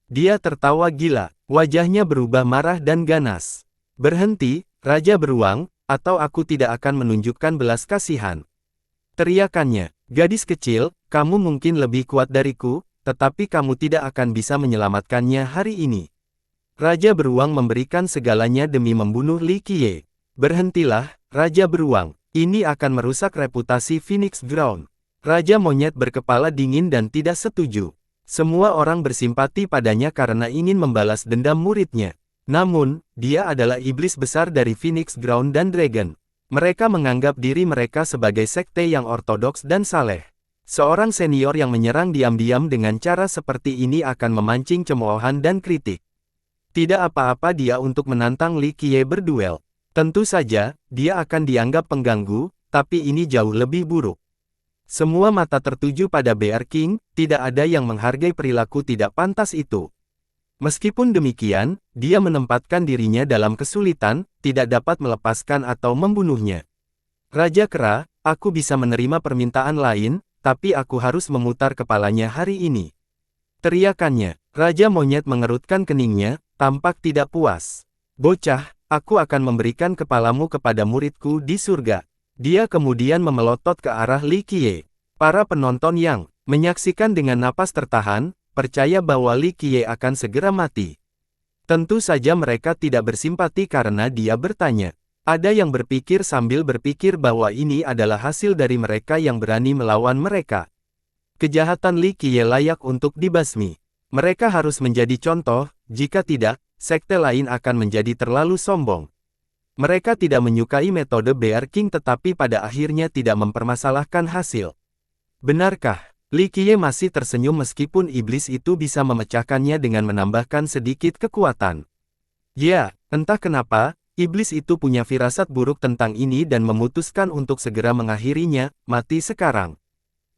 Dia tertawa gila, wajahnya berubah marah dan ganas. Berhenti, Raja Beruang, atau aku tidak akan menunjukkan belas kasihan. Teriakannya, gadis kecil, kamu mungkin lebih kuat dariku, tetapi kamu tidak akan bisa menyelamatkannya hari ini. Raja Beruang memberikan segalanya demi membunuh Li Qiye. Berhentilah, Raja Beruang. Ini akan merusak reputasi Phoenix Ground. Raja Monyet berkepala dingin dan tidak setuju. Semua orang bersimpati padanya karena ingin membalas dendam muridnya. Namun, dia adalah iblis besar dari Phoenix Ground dan Dragon. Mereka menganggap diri mereka sebagai sekte yang ortodoks dan saleh. Seorang senior yang menyerang diam-diam dengan cara seperti ini akan memancing cemoohan dan kritik. Tidak apa-apa dia untuk menantang Li Qiye berduel. Tentu saja, dia akan dianggap pengganggu, tapi ini jauh lebih buruk. Semua mata tertuju pada Bear King, tidak ada yang menghargai perilaku tidak pantas itu. Meskipun demikian, dia menempatkan dirinya dalam kesulitan, tidak dapat melepaskan atau membunuhnya. Raja Kera, aku bisa menerima permintaan lain, tapi aku harus memutar kepalanya hari ini. Teriakannya, Raja Monyet mengerutkan keningnya, tampak tidak puas. Bocah, aku akan memberikan kepalamu kepada muridku di surga. Dia kemudian memelotot ke arah Li Qiye. Para penonton yang menyaksikan dengan napas tertahan, percaya bahwa Li Qiye akan segera mati. Tentu saja mereka tidak bersimpati karena dia bertanya. Ada yang berpikir sambil berpikir bahwa ini adalah hasil dari mereka yang berani melawan mereka. Kejahatan Li Qiye layak untuk dibasmi. Mereka harus menjadi contoh, jika tidak, sekte lain akan menjadi terlalu sombong. Mereka tidak menyukai metode Bear King tetapi pada akhirnya tidak mempermasalahkan hasil. Benarkah? Li Qiye masih tersenyum meskipun iblis itu bisa memecahkannya dengan menambahkan sedikit kekuatan. Ya, entah kenapa, iblis itu punya firasat buruk tentang ini dan memutuskan untuk segera mengakhirinya, mati sekarang.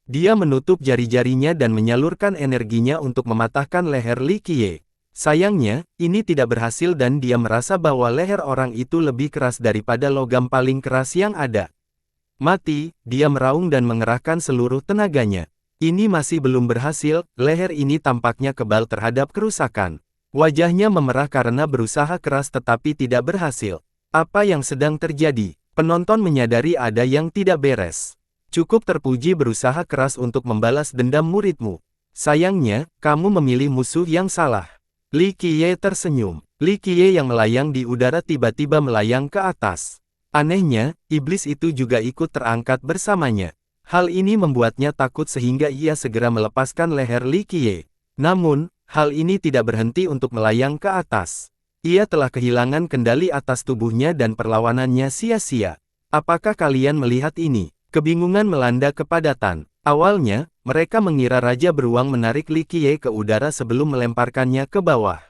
Dia menutup jari-jarinya dan menyalurkan energinya untuk mematahkan leher Li Qiye. Sayangnya, ini tidak berhasil dan dia merasa bahwa leher orang itu lebih keras daripada logam paling keras yang ada. Mati, dia meraung dan mengerahkan seluruh tenaganya. Ini masih belum berhasil, leher ini tampaknya kebal terhadap kerusakan. Wajahnya memerah karena berusaha keras tetapi tidak berhasil. Apa yang sedang terjadi? Penonton menyadari ada yang tidak beres. Cukup terpuji berusaha keras untuk membalas dendam muridmu. Sayangnya, kamu memilih musuh yang salah. Li Qiye tersenyum. Li Qiye yang melayang di udara tiba-tiba melayang ke atas. Anehnya, iblis itu juga ikut terangkat bersamanya. Hal ini membuatnya takut sehingga ia segera melepaskan leher Li Qiye. Namun, hal ini tidak berhenti untuk melayang ke atas. Ia telah kehilangan kendali atas tubuhnya dan perlawanannya sia-sia. Apakah kalian melihat ini? Kebingungan melanda kepadatan. Awalnya, mereka mengira Raja Beruang menarik Li Qiye ke udara sebelum melemparkannya ke bawah.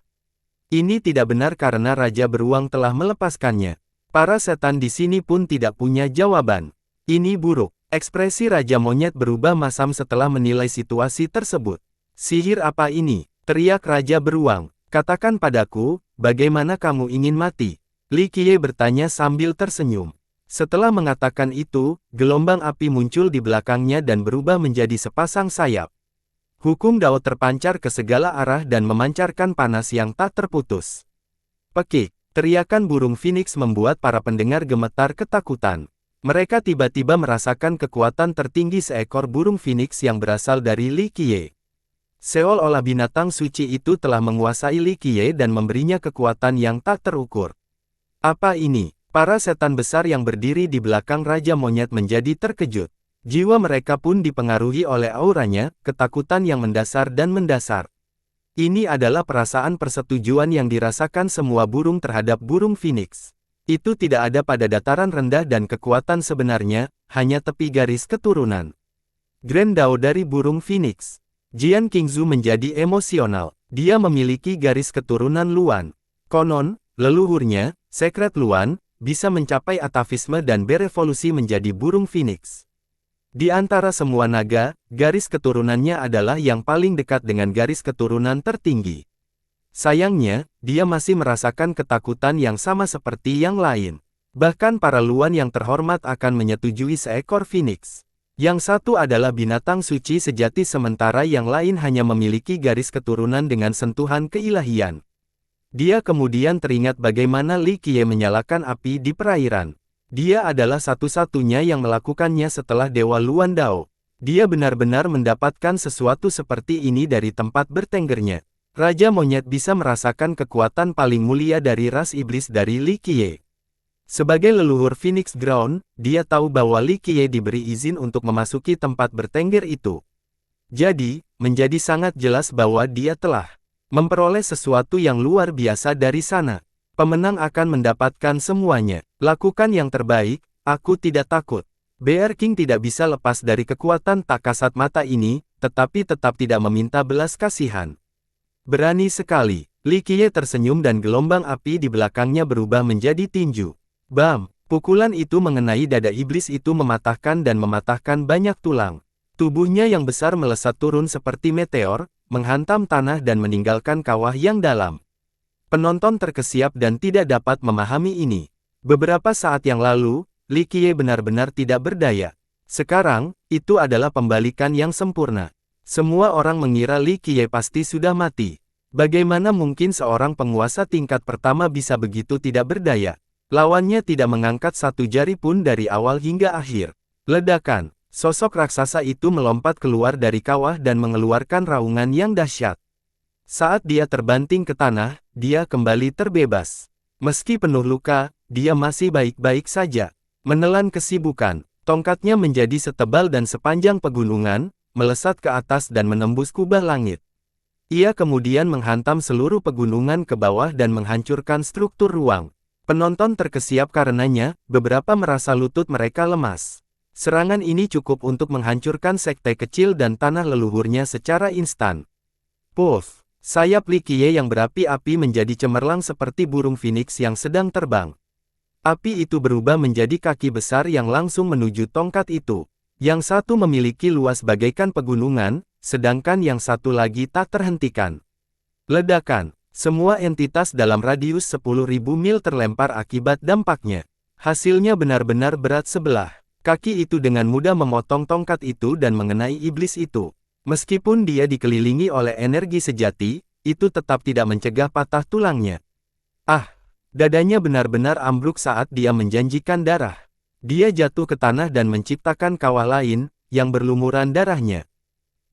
Ini tidak benar karena Raja Beruang telah melepaskannya. Para setan di sini pun tidak punya jawaban. Ini buruk. Ekspresi Raja Monyet berubah masam setelah menilai situasi tersebut. Sihir apa ini? Teriak Raja Beruang. Katakan padaku, bagaimana kamu ingin mati? Li Qiye bertanya sambil tersenyum. Setelah mengatakan itu, gelombang api muncul di belakangnya dan berubah menjadi sepasang sayap. Hukum Dao terpancar ke segala arah dan memancarkan panas yang tak terputus. Pekik, teriakan burung Phoenix membuat para pendengar gemetar ketakutan. Mereka tiba-tiba merasakan kekuatan tertinggi seekor burung Phoenix yang berasal dari Li Qiye. Seolah-olah binatang suci itu telah menguasai Li Qiye dan memberinya kekuatan yang tak terukur. Apa ini? Para setan besar yang berdiri di belakang Raja Monyet menjadi terkejut. Jiwa mereka pun dipengaruhi oleh auranya, ketakutan yang mendasar dan mendasar. Ini adalah perasaan persetujuan yang dirasakan semua burung terhadap burung Phoenix. Itu tidak ada pada dataran rendah dan kekuatan sebenarnya, hanya tepi garis keturunan. Grand Dao dari burung Phoenix. Jian Qingzu menjadi emosional. Dia memiliki garis keturunan Luan. Konon, leluhurnya, Sekret Luan, bisa mencapai atavisme dan berevolusi menjadi burung Phoenix. Di antara semua naga, garis keturunannya adalah yang paling dekat dengan garis keturunan tertinggi. Sayangnya, dia masih merasakan ketakutan yang sama seperti yang lain. Bahkan para Luan yang terhormat akan menyetujui seekor Phoenix. Yang satu adalah binatang suci sejati sementara yang lain hanya memiliki garis keturunan dengan sentuhan keilahian. Dia kemudian teringat bagaimana Li Qiye menyalakan api di perairan. Dia adalah satu-satunya yang melakukannya setelah Dewa Luan Dao. Dia benar-benar mendapatkan sesuatu seperti ini dari tempat bertenggernya. Raja Monyet bisa merasakan kekuatan paling mulia dari ras iblis dari Li Qiye. Sebagai leluhur Phoenix Ground, dia tahu bahwa Li Qiye diberi izin untuk memasuki tempat bertengger itu. Jadi, menjadi sangat jelas bahwa dia telah memperoleh sesuatu yang luar biasa dari sana. Pemenang akan mendapatkan semuanya. Lakukan yang terbaik, aku tidak takut. Bear King tidak bisa lepas dari kekuatan tak kasat mata ini, tetapi tetap tidak meminta belas kasihan. Berani sekali. Li Qiye tersenyum dan gelombang api di belakangnya berubah menjadi tinju. Bam! Pukulan itu mengenai dada iblis itu mematahkan dan mematahkan banyak tulang. Tubuhnya yang besar melesat turun seperti meteor, menghantam tanah dan meninggalkan kawah yang dalam. Penonton terkesiap dan tidak dapat memahami ini. Beberapa saat yang lalu, Li Qiye benar-benar tidak berdaya. Sekarang, itu adalah pembalikan yang sempurna. Semua orang mengira Li Qiye pasti sudah mati. Bagaimana mungkin seorang penguasa tingkat pertama bisa begitu tidak berdaya? Lawannya tidak mengangkat satu jari pun dari awal hingga akhir. Ledakan. Sosok raksasa itu melompat keluar dari kawah dan mengeluarkan raungan yang dahsyat. Saat dia terbanting ke tanah, dia kembali terbebas. Meski penuh luka, dia masih baik-baik saja. Menelan kesibukan, tongkatnya menjadi setebal dan sepanjang pegunungan, melesat ke atas dan menembus kubah langit. Ia kemudian menghantam seluruh pegunungan ke bawah dan menghancurkan struktur ruang. Penonton terkesiap karenanya, beberapa merasa lutut mereka lemas. Serangan ini cukup untuk menghancurkan sekte kecil dan tanah leluhurnya secara instan. Puff! Sayap Li Qiye yang berapi-api menjadi cemerlang seperti burung Phoenix yang sedang terbang. Api itu berubah menjadi kaki besar yang langsung menuju tongkat itu. Yang satu memiliki luas bagaikan pegunungan, sedangkan yang satu lagi tak terhentikan. Ledakan. Semua entitas dalam radius 10.000 mil terlempar akibat dampaknya. Hasilnya benar-benar berat sebelah. Kaki itu dengan mudah memotong tongkat itu dan mengenai iblis itu. Meskipun dia dikelilingi oleh energi sejati, itu tetap tidak mencegah patah tulangnya. Ah! Dadanya benar-benar ambruk saat dia menjanjikan darah. Dia jatuh ke tanah dan menciptakan kawah lain, yang berlumuran darahnya.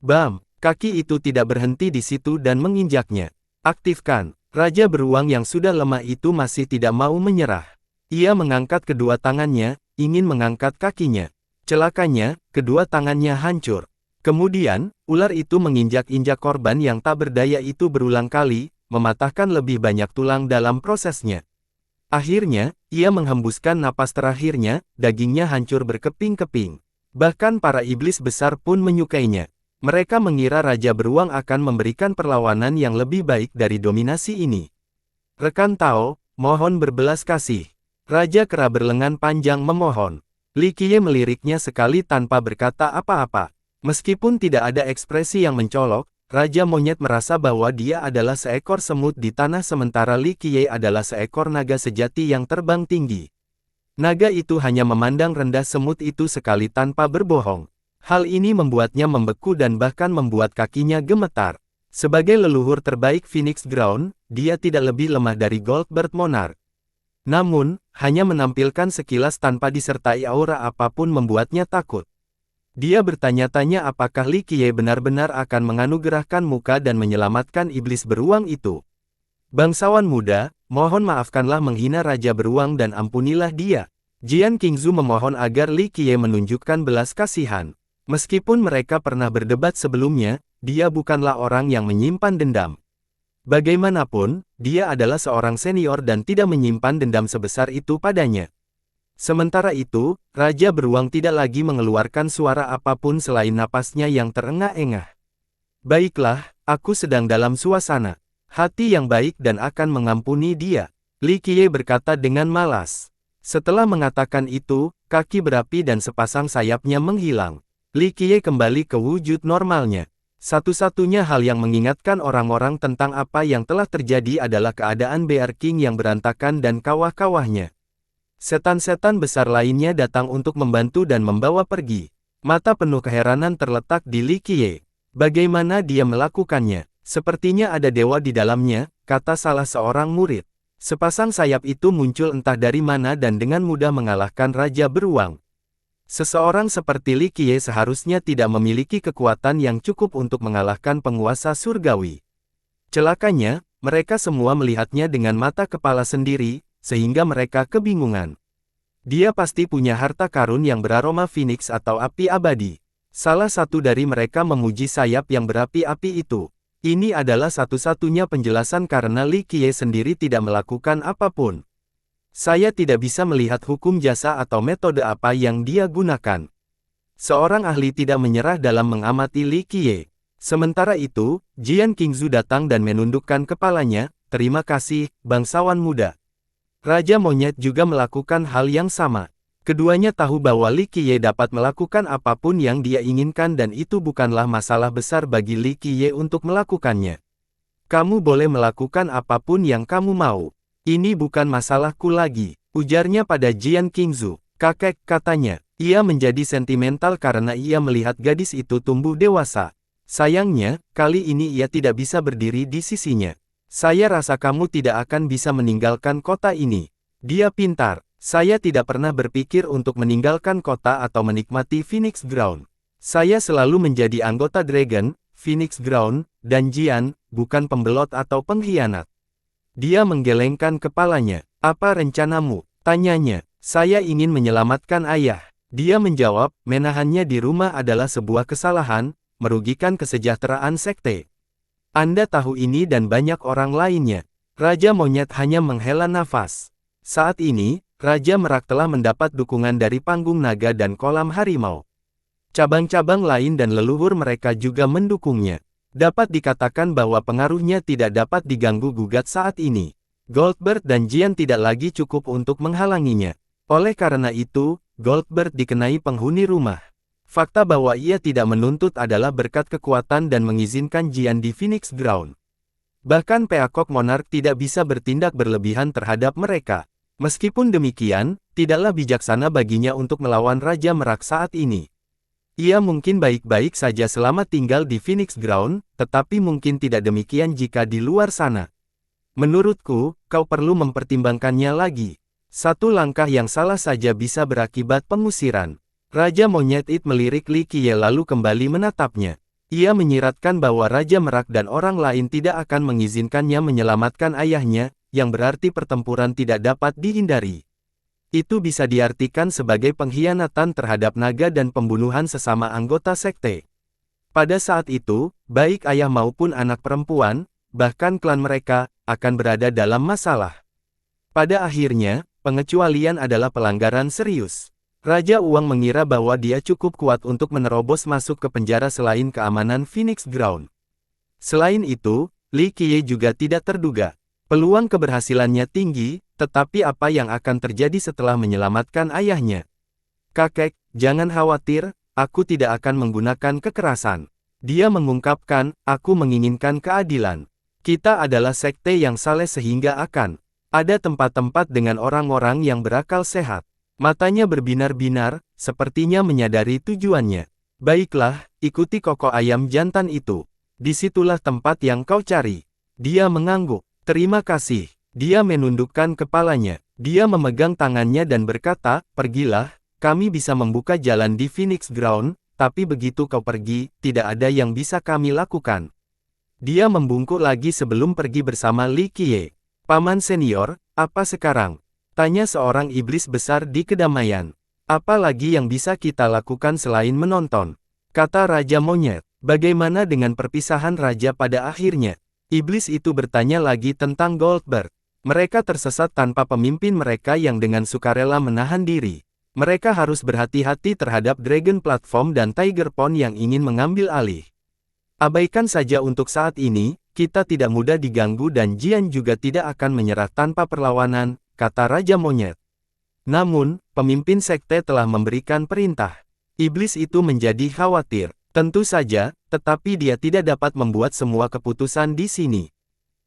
Bam! Kaki itu tidak berhenti di situ dan menginjaknya. Aktifkan. Raja beruang yang sudah lemah itu masih tidak mau menyerah. Ia mengangkat kedua tangannya, ingin mengangkat kakinya. Celakanya, kedua tangannya hancur. Kemudian, ular itu menginjak-injak korban yang tak berdaya itu berulang kali, mematahkan lebih banyak tulang dalam prosesnya. Akhirnya, ia menghembuskan napas terakhirnya, dagingnya hancur berkeping-keping. Bahkan para iblis besar pun menyukainya. Mereka mengira Raja Beruang akan memberikan perlawanan yang lebih baik dari dominasi ini. Rekan Tao, mohon berbelas kasih. Raja Kera berlengan panjang memohon. Li Qiye meliriknya sekali tanpa berkata apa-apa. Meskipun tidak ada ekspresi yang mencolok, Raja Monyet merasa bahwa dia adalah seekor semut di tanah sementara Li Qiye adalah seekor naga sejati yang terbang tinggi. Naga itu hanya memandang rendah semut itu sekali tanpa berbohong. Hal ini membuatnya membeku dan bahkan membuat kakinya gemetar. Sebagai leluhur terbaik Phoenix Ground, dia tidak lebih lemah dari Goldbird Monarch. Namun, hanya menampilkan sekilas tanpa disertai aura apapun membuatnya takut. Dia bertanya-tanya apakah Li Qiye benar-benar akan menganugerahkan muka dan menyelamatkan iblis beruang itu. Bangsawan muda, mohon maafkanlah menghina Raja Beruang dan ampunilah dia. Jian Qingzu memohon agar Li Qiye menunjukkan belas kasihan. Meskipun mereka pernah berdebat sebelumnya, dia bukanlah orang yang menyimpan dendam. Bagaimanapun, dia adalah seorang senior dan tidak menyimpan dendam sebesar itu padanya. Sementara itu, Raja Beruang tidak lagi mengeluarkan suara apapun selain napasnya yang terengah-engah. Baiklah, aku sedang dalam suasana hati yang baik dan akan mengampuni dia, Li Qiye berkata dengan malas. Setelah mengatakan itu, kaki berapi dan sepasang sayapnya menghilang. Li Qiye kembali ke wujud normalnya. Satu-satunya hal yang mengingatkan orang-orang tentang apa yang telah terjadi adalah keadaan Bear King yang berantakan dan kawah-kawahnya. Setan-setan besar lainnya datang untuk membantu dan membawa pergi. Mata penuh keheranan terletak di Li Qiye. Bagaimana dia melakukannya? Sepertinya ada dewa di dalamnya, kata salah seorang murid. Sepasang sayap itu muncul entah dari mana dan dengan mudah mengalahkan Raja Beruang. Seseorang seperti Li Qiye seharusnya tidak memiliki kekuatan yang cukup untuk mengalahkan penguasa surgawi. Celakanya, mereka semua melihatnya dengan mata kepala sendiri, sehingga mereka kebingungan. Dia pasti punya harta karun yang beraroma Phoenix atau api abadi. Salah satu dari mereka memuji sayap yang berapi-api itu. Ini adalah satu-satunya penjelasan karena Li Qiye sendiri tidak melakukan apapun. Saya tidak bisa melihat hukum jasa atau metode apa yang dia gunakan. Seorang ahli tidak menyerah dalam mengamati Li Qiye. Sementara itu, Jian Qingzu datang dan menundukkan kepalanya, terima kasih, bangsawan muda. Raja Monyet juga melakukan hal yang sama. Keduanya tahu bahwa Li Qiye dapat melakukan apapun yang dia inginkan dan itu bukanlah masalah besar bagi Li Qiye untuk melakukannya. Kamu boleh melakukan apapun yang kamu mau. Ini bukan masalahku lagi, ujarnya pada Jian Qingzu. Kakek, katanya, ia menjadi sentimental karena ia melihat gadis itu tumbuh dewasa. Sayangnya, kali ini ia tidak bisa berdiri di sisinya. Saya rasa kamu tidak akan bisa meninggalkan kota ini. Dia pintar. Saya tidak pernah berpikir untuk meninggalkan kota atau menikmati Phoenix Ground. Saya selalu menjadi anggota Dragon, Phoenix Ground, dan Jian, bukan pembelot atau pengkhianat. Dia menggelengkan kepalanya. Apa rencanamu? Tanyanya. Saya ingin menyelamatkan ayah. Dia menjawab, menahannya di rumah adalah sebuah kesalahan, merugikan kesejahteraan sekte. Anda tahu ini dan banyak orang lainnya. Raja Monyet hanya menghela nafas. Saat ini, Raja Merak telah mendapat dukungan dari Panggung Naga dan Kolam Harimau. Cabang-cabang lain dan leluhur mereka juga mendukungnya. Dapat dikatakan bahwa pengaruhnya tidak dapat diganggu-gugat saat ini. Goldberg dan Jian tidak lagi cukup untuk menghalanginya. Oleh karena itu, Goldberg dikenai penghuni rumah. Fakta bahwa ia tidak menuntut adalah berkat kekuatan dan mengizinkan Jian di Phoenix Ground. Bahkan Peacock Monarch tidak bisa bertindak berlebihan terhadap mereka. Meskipun demikian, tidaklah bijaksana baginya untuk melawan Raja Merak saat ini. Ia mungkin baik-baik saja selama tinggal di Phoenix Ground, tetapi mungkin tidak demikian jika di luar sana. Menurutku, kau perlu mempertimbangkannya lagi. Satu langkah yang salah saja bisa berakibat pengusiran. Raja Monyet It melirik Li Qiye lalu kembali menatapnya. Ia menyiratkan bahwa Raja Merak dan orang lain tidak akan mengizinkannya menyelamatkan ayahnya, yang berarti pertempuran tidak dapat dihindari. Itu bisa diartikan sebagai pengkhianatan terhadap naga dan pembunuhan sesama anggota sekte. Pada saat itu, baik ayah maupun anak perempuan, bahkan klan mereka, akan berada dalam masalah. Pada akhirnya, pengecualian adalah pelanggaran serius. Raja Uang mengira bahwa dia cukup kuat untuk menerobos masuk ke penjara selain keamanan Phoenix Ground. Selain itu, Li Qiye juga tidak terduga. Peluang keberhasilannya tinggi, tetapi apa yang akan terjadi setelah menyelamatkan ayahnya? Kakek, jangan khawatir, aku tidak akan menggunakan kekerasan. Dia mengungkapkan, aku menginginkan keadilan. Kita adalah sekte yang saleh sehingga akan ada tempat-tempat dengan orang-orang yang berakal sehat. Matanya berbinar-binar, sepertinya menyadari tujuannya. Baiklah, ikuti kokok ayam jantan itu. Disitulah tempat yang kau cari. Dia mengangguk. Terima kasih. Dia menundukkan kepalanya. Dia memegang tangannya dan berkata, pergilah, kami bisa membuka jalan di Phoenix Ground, tapi begitu kau pergi, tidak ada yang bisa kami lakukan. Dia membungkuk lagi sebelum pergi bersama Li Qiye. Paman senior, apa sekarang? Tanya seorang iblis besar di kedamaian. Apa lagi yang bisa kita lakukan selain menonton? Kata Raja Monyet. Bagaimana dengan perpisahan raja pada akhirnya? Iblis itu bertanya lagi tentang Goldberg. Mereka tersesat tanpa pemimpin mereka yang dengan sukarela menahan diri. Mereka harus berhati-hati terhadap Dragon Platform dan Tiger Pond yang ingin mengambil alih. Abaikan saja untuk saat ini, kita tidak mudah diganggu dan Jian juga tidak akan menyerah tanpa perlawanan, kata Raja Monyet. Namun, pemimpin sekte telah memberikan perintah. Iblis itu menjadi khawatir. Tentu saja, tetapi dia tidak dapat membuat semua keputusan di sini.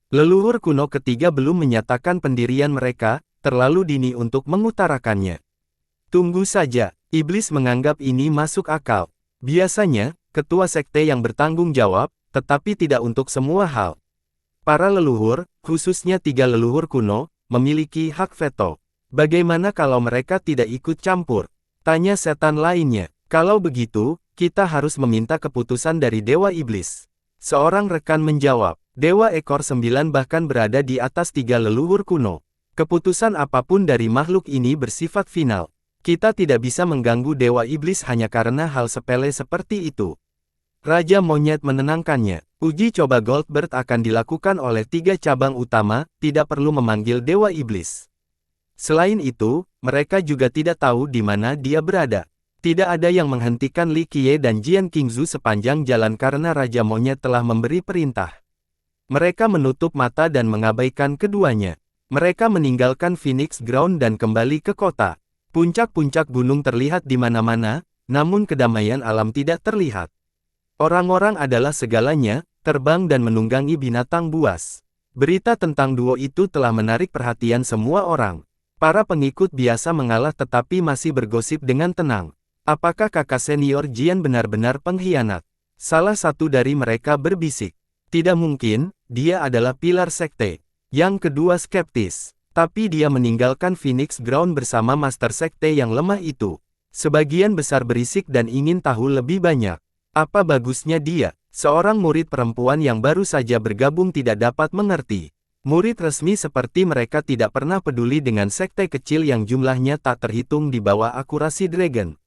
Leluhur kuno ketiga belum menyatakan pendirian mereka, terlalu dini untuk mengutarakannya. Tunggu saja, iblis menganggap ini masuk akal. Biasanya, ketua sekte yang bertanggung jawab, tetapi tidak untuk semua hal. Para leluhur, khususnya 3 leluhur kuno, memiliki hak veto. Bagaimana kalau mereka tidak ikut campur? Tanya setan lainnya. Kalau begitu, kita harus meminta keputusan dari Dewa Iblis. Seorang rekan menjawab, Dewa Ekor 9 bahkan berada di atas 3 leluhur kuno. Keputusan apapun dari makhluk ini bersifat final. Kita tidak bisa mengganggu Dewa Iblis hanya karena hal sepele seperti itu. Raja Monyet menenangkannya. Uji coba Goldberg akan dilakukan oleh 3 cabang utama, tidak perlu memanggil Dewa Iblis. Selain itu, mereka juga tidak tahu di mana dia berada. Tidak ada yang menghentikan Li Qiye dan Jian Qingzu sepanjang jalan karena Raja Monyet telah memberi perintah. Mereka menutup mata dan mengabaikan keduanya. Mereka meninggalkan Phoenix Ground dan kembali ke kota. Puncak-puncak gunung terlihat di mana-mana, namun kedamaian alam tidak terlihat. Orang-orang adalah segalanya, terbang dan menunggangi binatang buas. Berita tentang duo itu telah menarik perhatian semua orang. Para pengikut biasa mengalah tetapi masih bergosip dengan tenang. Apakah kakak senior Jian benar-benar pengkhianat? Salah satu dari mereka berbisik. Tidak mungkin, dia adalah pilar sekte. Yang kedua skeptis. Tapi dia meninggalkan Phoenix Ground bersama master sekte yang lemah itu. Sebagian besar berisik dan ingin tahu lebih banyak. Apa bagusnya dia? Seorang murid perempuan yang baru saja bergabung tidak dapat mengerti. Murid resmi seperti mereka tidak pernah peduli dengan sekte kecil yang jumlahnya tak terhitung di bawah akurasi Dragon.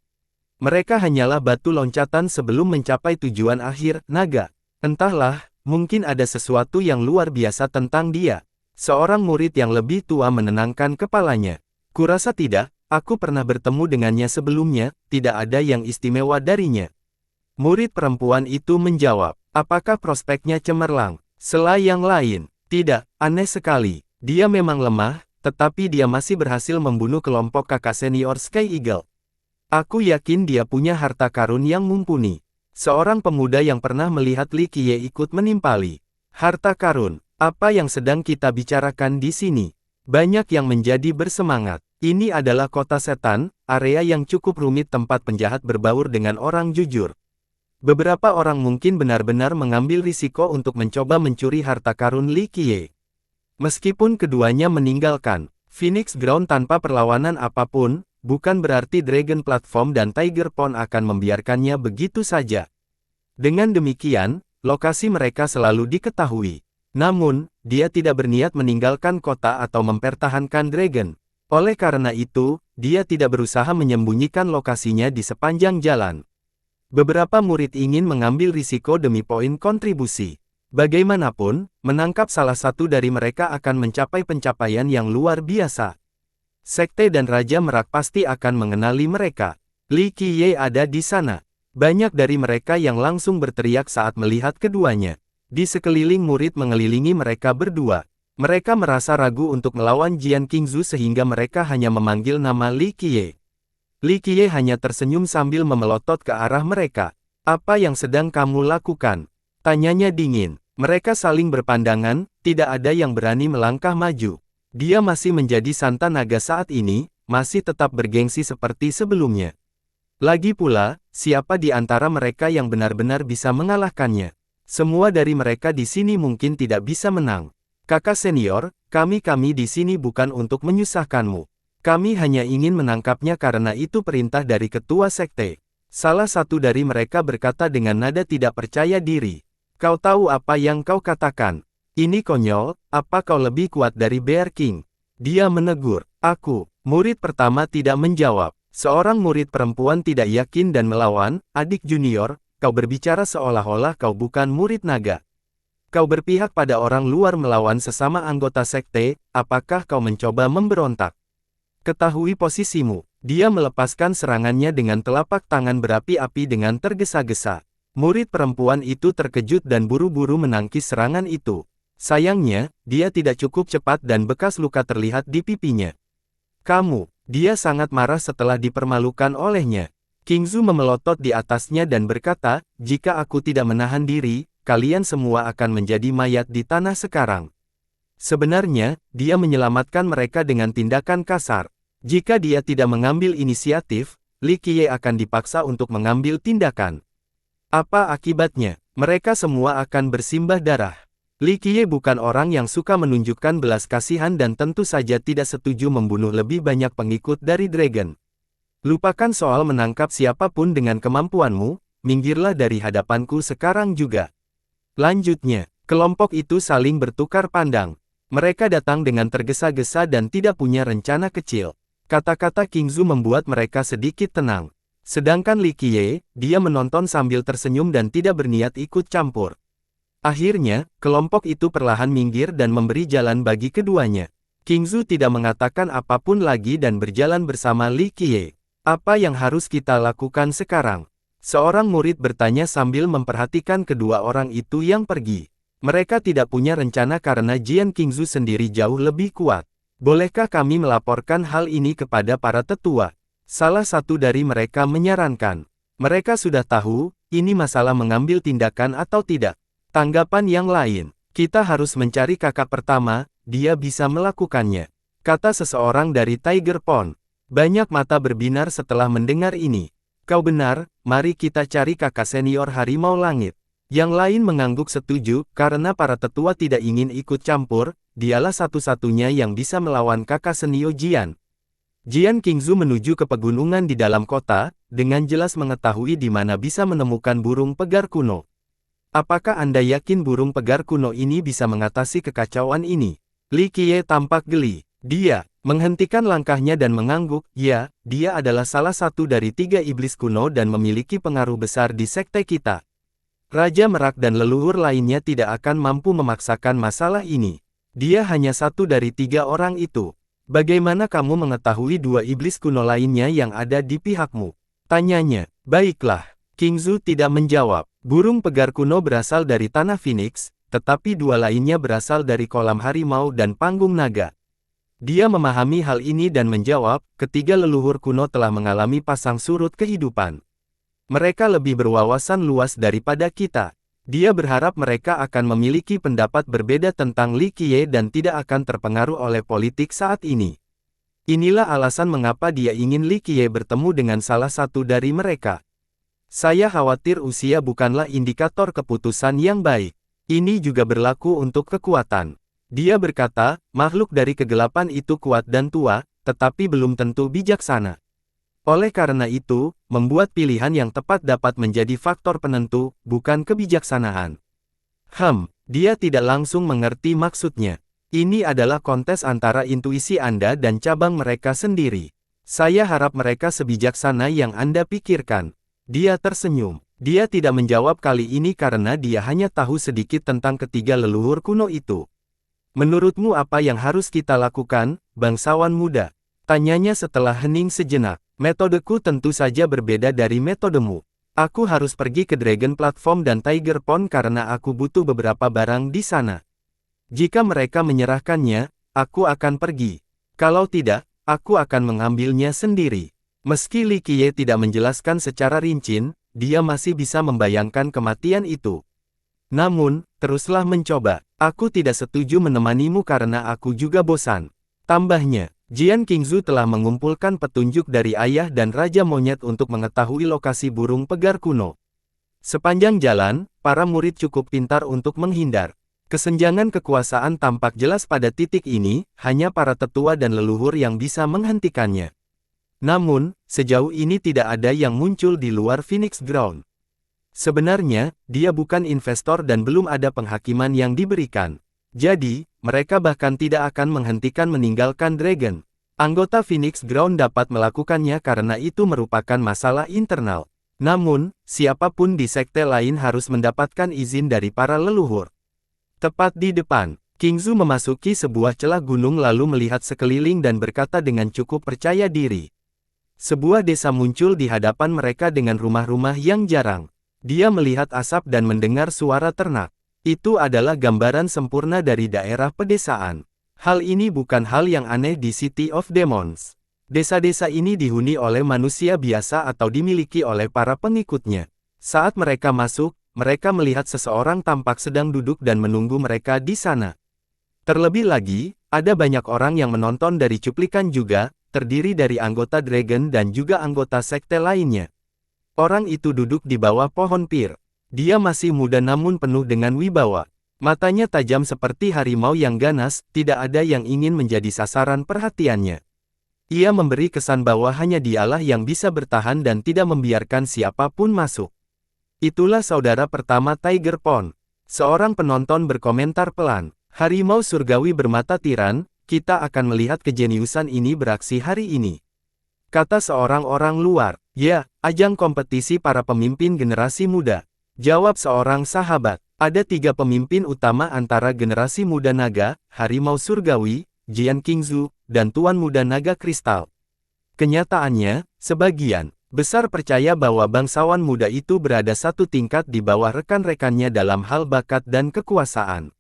Mereka hanyalah batu loncatan sebelum mencapai tujuan akhir, naga. Entahlah, mungkin ada sesuatu yang luar biasa tentang dia. Seorang murid yang lebih tua menenangkan kepalanya. Kurasa tidak, aku pernah bertemu dengannya sebelumnya, tidak ada yang istimewa darinya. Murid perempuan itu menjawab, apakah prospeknya cemerlang? Selain yang lain, tidak, aneh sekali. Dia memang lemah, tetapi dia masih berhasil membunuh kelompok kakak senior Sky Eagle. Aku yakin dia punya harta karun yang mumpuni. Seorang pemuda yang pernah melihat Li Qiye ikut menimpali. Harta karun, apa yang sedang kita bicarakan di sini? Banyak yang menjadi bersemangat. Ini adalah kota setan, area yang cukup rumit tempat penjahat berbaur dengan orang jujur. Beberapa orang mungkin benar-benar mengambil risiko untuk mencoba mencuri harta karun Li Qiye. Meskipun keduanya meninggalkan Phoenix Ground tanpa perlawanan apapun, bukan berarti Dragon Platform dan Tiger Pond akan membiarkannya begitu saja. Dengan demikian, lokasi mereka selalu diketahui. Namun, dia tidak berniat meninggalkan kota atau mempertahankan Dragon. Oleh karena itu, dia tidak berusaha menyembunyikan lokasinya di sepanjang jalan. Beberapa murid ingin mengambil risiko demi poin kontribusi. Bagaimanapun, menangkap salah satu dari mereka akan mencapai pencapaian yang luar biasa. Sekte dan Raja Merak pasti akan mengenali mereka. Li Qiye ada di sana. Banyak dari mereka yang langsung berteriak saat melihat keduanya. Di sekeliling murid mengelilingi mereka berdua. Mereka merasa ragu untuk melawan Jian Qingzu sehingga mereka hanya memanggil nama Li Qiye. Li Qiye hanya tersenyum sambil memelotot ke arah mereka. Apa yang sedang kamu lakukan? Tanyanya dingin. Mereka saling berpandangan, tidak ada yang berani melangkah maju. Dia masih menjadi santan naga saat ini, masih tetap bergengsi seperti sebelumnya. Lagi pula, siapa di antara mereka yang benar-benar bisa mengalahkannya? Semua dari mereka di sini mungkin tidak bisa menang. Kakak senior, kami di sini bukan untuk menyusahkanmu. Kami hanya ingin menangkapnya karena itu perintah dari ketua sekte. Salah satu dari mereka berkata dengan nada tidak percaya diri. Kau tahu apa yang kau katakan? Ini konyol, apa kau lebih kuat dari Bear King? Dia menegur. Murid pertama tidak menjawab. Seorang murid perempuan tidak yakin dan melawan, adik junior, kau berbicara seolah-olah kau bukan murid naga. Kau berpihak pada orang luar melawan sesama anggota sekte, apakah kau mencoba memberontak? Ketahui posisimu. Dia melepaskan serangannya dengan telapak tangan berapi-api dengan tergesa-gesa. Murid perempuan itu terkejut dan buru-buru menangkis serangan itu. Sayangnya, dia tidak cukup cepat dan bekas luka terlihat di pipinya. Dia sangat marah setelah dipermalukan olehnya. Qingzu memelotot di atasnya dan berkata, jika aku tidak menahan diri, kalian semua akan menjadi mayat di tanah sekarang. Sebenarnya, dia menyelamatkan mereka dengan tindakan kasar. Jika dia tidak mengambil inisiatif, Li Qiye akan dipaksa untuk mengambil tindakan. Apa akibatnya? Mereka semua akan bersimbah darah. Li Qiye bukan orang yang suka menunjukkan belas kasihan dan tentu saja tidak setuju membunuh lebih banyak pengikut dari Dragon. Lupakan soal menangkap siapapun dengan kemampuanmu, minggirlah dari hadapanku sekarang juga. Lanjutnya, kelompok itu saling bertukar pandang. Mereka datang dengan tergesa-gesa dan tidak punya rencana kecil. Kata-kata Qingzu membuat mereka sedikit tenang. Sedangkan Li Qiye, dia menonton sambil tersenyum dan tidak berniat ikut campur. Akhirnya, kelompok itu perlahan minggir dan memberi jalan bagi keduanya. Qingzu tidak mengatakan apapun lagi dan berjalan bersama Li Qiye. Apa yang harus kita lakukan sekarang? Seorang murid bertanya sambil memperhatikan kedua orang itu yang pergi. Mereka tidak punya rencana karena Jian Qingzu sendiri jauh lebih kuat. Bolehkah kami melaporkan hal ini kepada para tetua? Salah satu dari mereka menyarankan. Mereka sudah tahu, ini masalah mengambil tindakan atau tidak. Tanggapan yang lain, kita harus mencari kakak pertama, dia bisa melakukannya. Kata seseorang dari Tiger Pond. Banyak mata berbinar setelah mendengar ini. Kau benar, mari kita cari kakak senior Harimau Langit. Yang lain mengangguk setuju, karena para tetua tidak ingin ikut campur, dialah satu-satunya yang bisa melawan kakak senior Jian. Jian Qingzu menuju ke pegunungan di dalam kota, dengan jelas mengetahui di mana bisa menemukan burung pegar kuno. Apakah Anda yakin burung pegar kuno ini bisa mengatasi kekacauan ini? Li Qiye tampak geli. Dia menghentikan langkahnya dan mengangguk, ya, dia adalah salah satu dari 3 iblis kuno dan memiliki pengaruh besar di sekte kita. Raja Merak dan leluhur lainnya tidak akan mampu memaksakan masalah ini. Dia hanya satu dari 3 orang itu. Bagaimana kamu mengetahui 2 iblis kuno lainnya yang ada di pihakmu? Tanyanya. Baiklah. Qingzu tidak menjawab. Burung pegar kuno berasal dari Tanah Phoenix, tetapi 2 lainnya berasal dari kolam harimau dan panggung naga. Dia memahami hal ini dan menjawab, ketiga leluhur kuno telah mengalami pasang surut kehidupan. Mereka lebih berwawasan luas daripada kita. Dia berharap mereka akan memiliki pendapat berbeda tentang Li Qiye dan tidak akan terpengaruh oleh politik saat ini. Inilah alasan mengapa dia ingin Li Qiye bertemu dengan salah satu dari mereka. Saya khawatir usia bukanlah indikator keputusan yang baik. Ini juga berlaku untuk kekuatan. Dia berkata, makhluk dari kegelapan itu kuat dan tua, tetapi belum tentu bijaksana. Oleh karena itu, membuat pilihan yang tepat dapat menjadi faktor penentu, bukan kebijaksanaan. Dia tidak langsung mengerti maksudnya. Ini adalah kontes antara intuisi Anda dan cabang mereka sendiri. Saya harap mereka sebijaksana yang Anda pikirkan. Dia tersenyum. Dia tidak menjawab kali ini karena dia hanya tahu sedikit tentang ketiga leluhur kuno itu. Menurutmu apa yang harus kita lakukan, bangsawan muda? Tanyanya setelah hening sejenak. Metodeku tentu saja berbeda dari metodemu. Aku harus pergi ke Dragon Platform dan Tiger Pond karena aku butuh beberapa barang di sana. Jika mereka menyerahkannya, aku akan pergi. Kalau tidak, aku akan mengambilnya sendiri. Meski Li Qiye tidak menjelaskan secara rinci, dia masih bisa membayangkan kematian itu. Namun, teruslah mencoba. Aku tidak setuju menemanimu karena aku juga bosan. Tambahnya, Jian Qingzu telah mengumpulkan petunjuk dari ayah dan Raja Monyet untuk mengetahui lokasi burung pegar kuno. Sepanjang jalan, para murid cukup pintar untuk menghindar. Kesenjangan kekuasaan tampak jelas pada titik ini, hanya para tetua dan leluhur yang bisa menghentikannya. Namun, sejauh ini tidak ada yang muncul di luar Phoenix Ground. Sebenarnya, dia bukan investor dan belum ada penghakiman yang diberikan. Jadi, mereka bahkan tidak akan menghentikan meninggalkan Dragon. Anggota Phoenix Ground dapat melakukannya karena itu merupakan masalah internal. Namun, siapapun di sekte lain harus mendapatkan izin dari para leluhur. Tepat di depan, Qingzu memasuki sebuah celah gunung lalu melihat sekeliling dan berkata dengan cukup percaya diri. Sebuah desa muncul di hadapan mereka dengan rumah-rumah yang jarang. Dia melihat asap dan mendengar suara ternak. Itu adalah gambaran sempurna dari daerah pedesaan. Hal ini bukan hal yang aneh di City of Demons. Desa-desa ini dihuni oleh manusia biasa atau dimiliki oleh para pengikutnya. Saat mereka masuk, mereka melihat seseorang tampak sedang duduk dan menunggu mereka di sana. Terlebih lagi, ada banyak orang yang menonton dari cuplikan juga, terdiri dari anggota Dragon dan juga anggota sekte lainnya. Orang itu duduk di bawah pohon pir. Dia masih muda namun penuh dengan wibawa. Matanya tajam seperti harimau yang ganas, tidak ada yang ingin menjadi sasaran perhatiannya. Ia memberi kesan bahwa hanya dialah yang bisa bertahan dan tidak membiarkan siapapun masuk. Itulah saudara pertama Tiger Pond. Seorang penonton berkomentar pelan. Harimau surgawi bermata tiran, kita akan melihat kejeniusan ini beraksi hari ini. Kata seorang orang luar. Ya, ajang kompetisi para pemimpin generasi muda. Jawab seorang sahabat. Ada 3 pemimpin utama antara generasi muda naga, harimau surgawi, Jian Qingzu, dan Tuan Muda Naga Kristal. Kenyataannya, sebagian besar percaya bahwa bangsawan muda itu berada satu tingkat di bawah rekan-rekannya dalam hal bakat dan kekuasaan.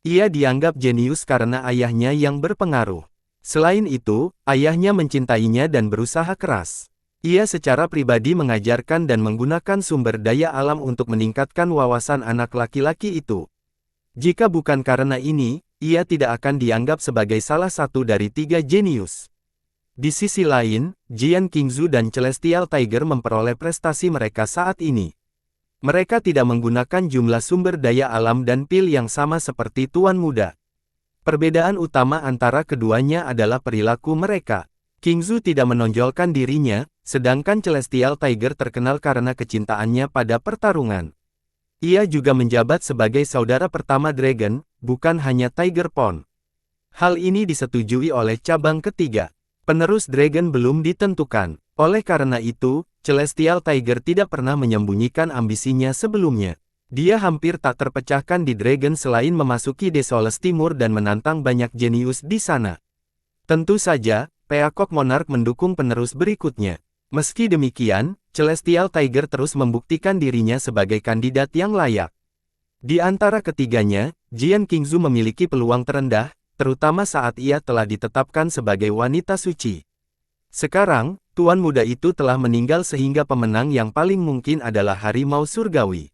Ia dianggap jenius karena ayahnya yang berpengaruh. Selain itu, ayahnya mencintainya dan berusaha keras. Ia secara pribadi mengajarkan dan menggunakan sumber daya alam untuk meningkatkan wawasan anak laki-laki itu. Jika bukan karena ini, ia tidak akan dianggap sebagai salah satu dari 3 jenius. Di sisi lain, Jian Qingzu dan Celestial Tiger memperoleh prestasi mereka saat ini. Mereka tidak menggunakan jumlah sumber daya alam dan pil yang sama seperti Tuan Muda. Perbedaan utama antara keduanya adalah perilaku mereka. Qingzu tidak menonjolkan dirinya, sedangkan Celestial Tiger terkenal karena kecintaannya pada pertarungan. Ia juga menjabat sebagai saudara pertama Dragon, bukan hanya Tiger Pond. Hal ini disetujui oleh cabang ketiga. Penerus Dragon belum ditentukan. Oleh karena itu, Celestial Tiger tidak pernah menyembunyikan ambisinya sebelumnya. Dia hampir tak terpecahkan di Dragon selain memasuki Desoles Timur dan menantang banyak jenius di sana. Tentu saja, Peacock Monarch mendukung penerus berikutnya. Meski demikian, Celestial Tiger terus membuktikan dirinya sebagai kandidat yang layak. Di antara ketiganya, Jian Qingzu memiliki peluang terendah, terutama saat ia telah ditetapkan sebagai wanita suci. Sekarang, Tuan Muda itu telah meninggal sehingga pemenang yang paling mungkin adalah Harimau Surgawi.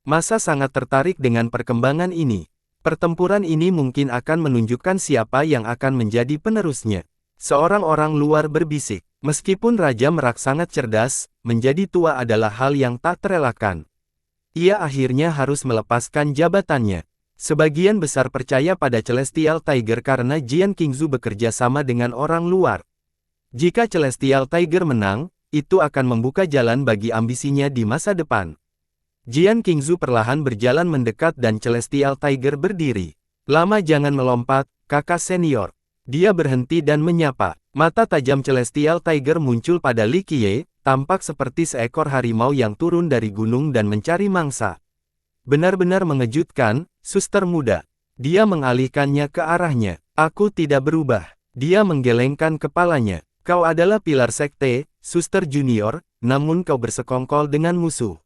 Masa sangat tertarik dengan perkembangan ini. Pertempuran ini mungkin akan menunjukkan siapa yang akan menjadi penerusnya. Seorang orang luar berbisik, meskipun Raja Merak sangat cerdas, menjadi tua adalah hal yang tak terelakkan. Ia akhirnya harus melepaskan jabatannya. Sebagian besar percaya pada Celestial Tiger karena Jian Qingzu bekerja sama dengan orang luar. Jika Celestial Tiger menang, itu akan membuka jalan bagi ambisinya di masa depan. Jian Qingzu perlahan berjalan mendekat dan Celestial Tiger berdiri. Lama jangan melompat, kakak senior. Dia berhenti dan menyapa. Mata tajam Celestial Tiger muncul pada Li Qiye, tampak seperti seekor harimau yang turun dari gunung dan mencari mangsa. Benar-benar mengejutkan, suster muda. Dia mengalihkannya ke arahnya. Aku tidak berubah. Dia menggelengkan kepalanya. Kau adalah pilar sekte, suster junior, namun kau bersekongkol dengan musuh.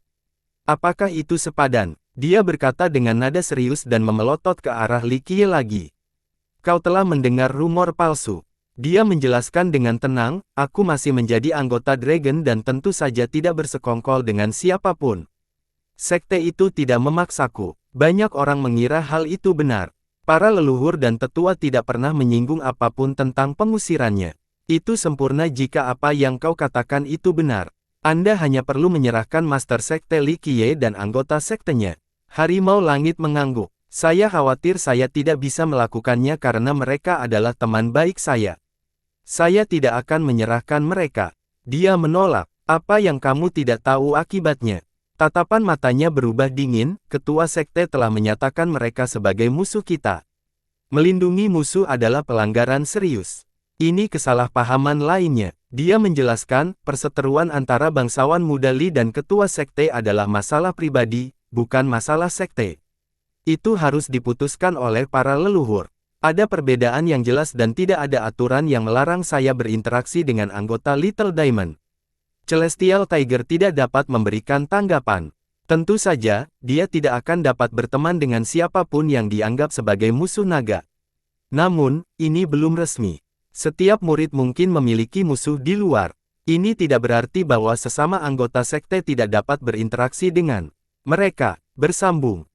Apakah itu sepadan? Dia berkata dengan nada serius dan memelotot ke arah Li Qiye lagi. Kau telah mendengar rumor palsu. Dia menjelaskan dengan tenang, aku masih menjadi anggota Dragon dan tentu saja tidak bersekongkol dengan siapapun. Sekte itu tidak memaksaku. Banyak orang mengira hal itu benar. Para leluhur dan tetua tidak pernah menyinggung apapun tentang pengusirannya. Itu sempurna jika apa yang kau katakan itu benar. Anda hanya perlu menyerahkan Master Sekte Li Qiye dan anggota sektenya. Harimau Langit mengangguk. Saya khawatir saya tidak bisa melakukannya karena mereka adalah teman baik saya. Saya tidak akan menyerahkan mereka. Dia menolak. Apa yang kamu tidak tahu akibatnya? Tatapan matanya berubah dingin, ketua sekte telah menyatakan mereka sebagai musuh kita. Melindungi musuh adalah pelanggaran serius. Ini kesalahpahaman lainnya. Dia menjelaskan, perseteruan antara bangsawan muda Li dan ketua sekte adalah masalah pribadi, bukan masalah sekte. Itu harus diputuskan oleh para leluhur. Ada perbedaan yang jelas dan tidak ada aturan yang melarang saya berinteraksi dengan anggota Little Diamond. Celestial Tiger tidak dapat memberikan tanggapan. Tentu saja, dia tidak akan dapat berteman dengan siapapun yang dianggap sebagai musuh naga. Namun, ini belum resmi. Setiap murid mungkin memiliki musuh di luar. Ini tidak berarti bahwa sesama anggota sekte tidak dapat berinteraksi dengan mereka. Bersambung.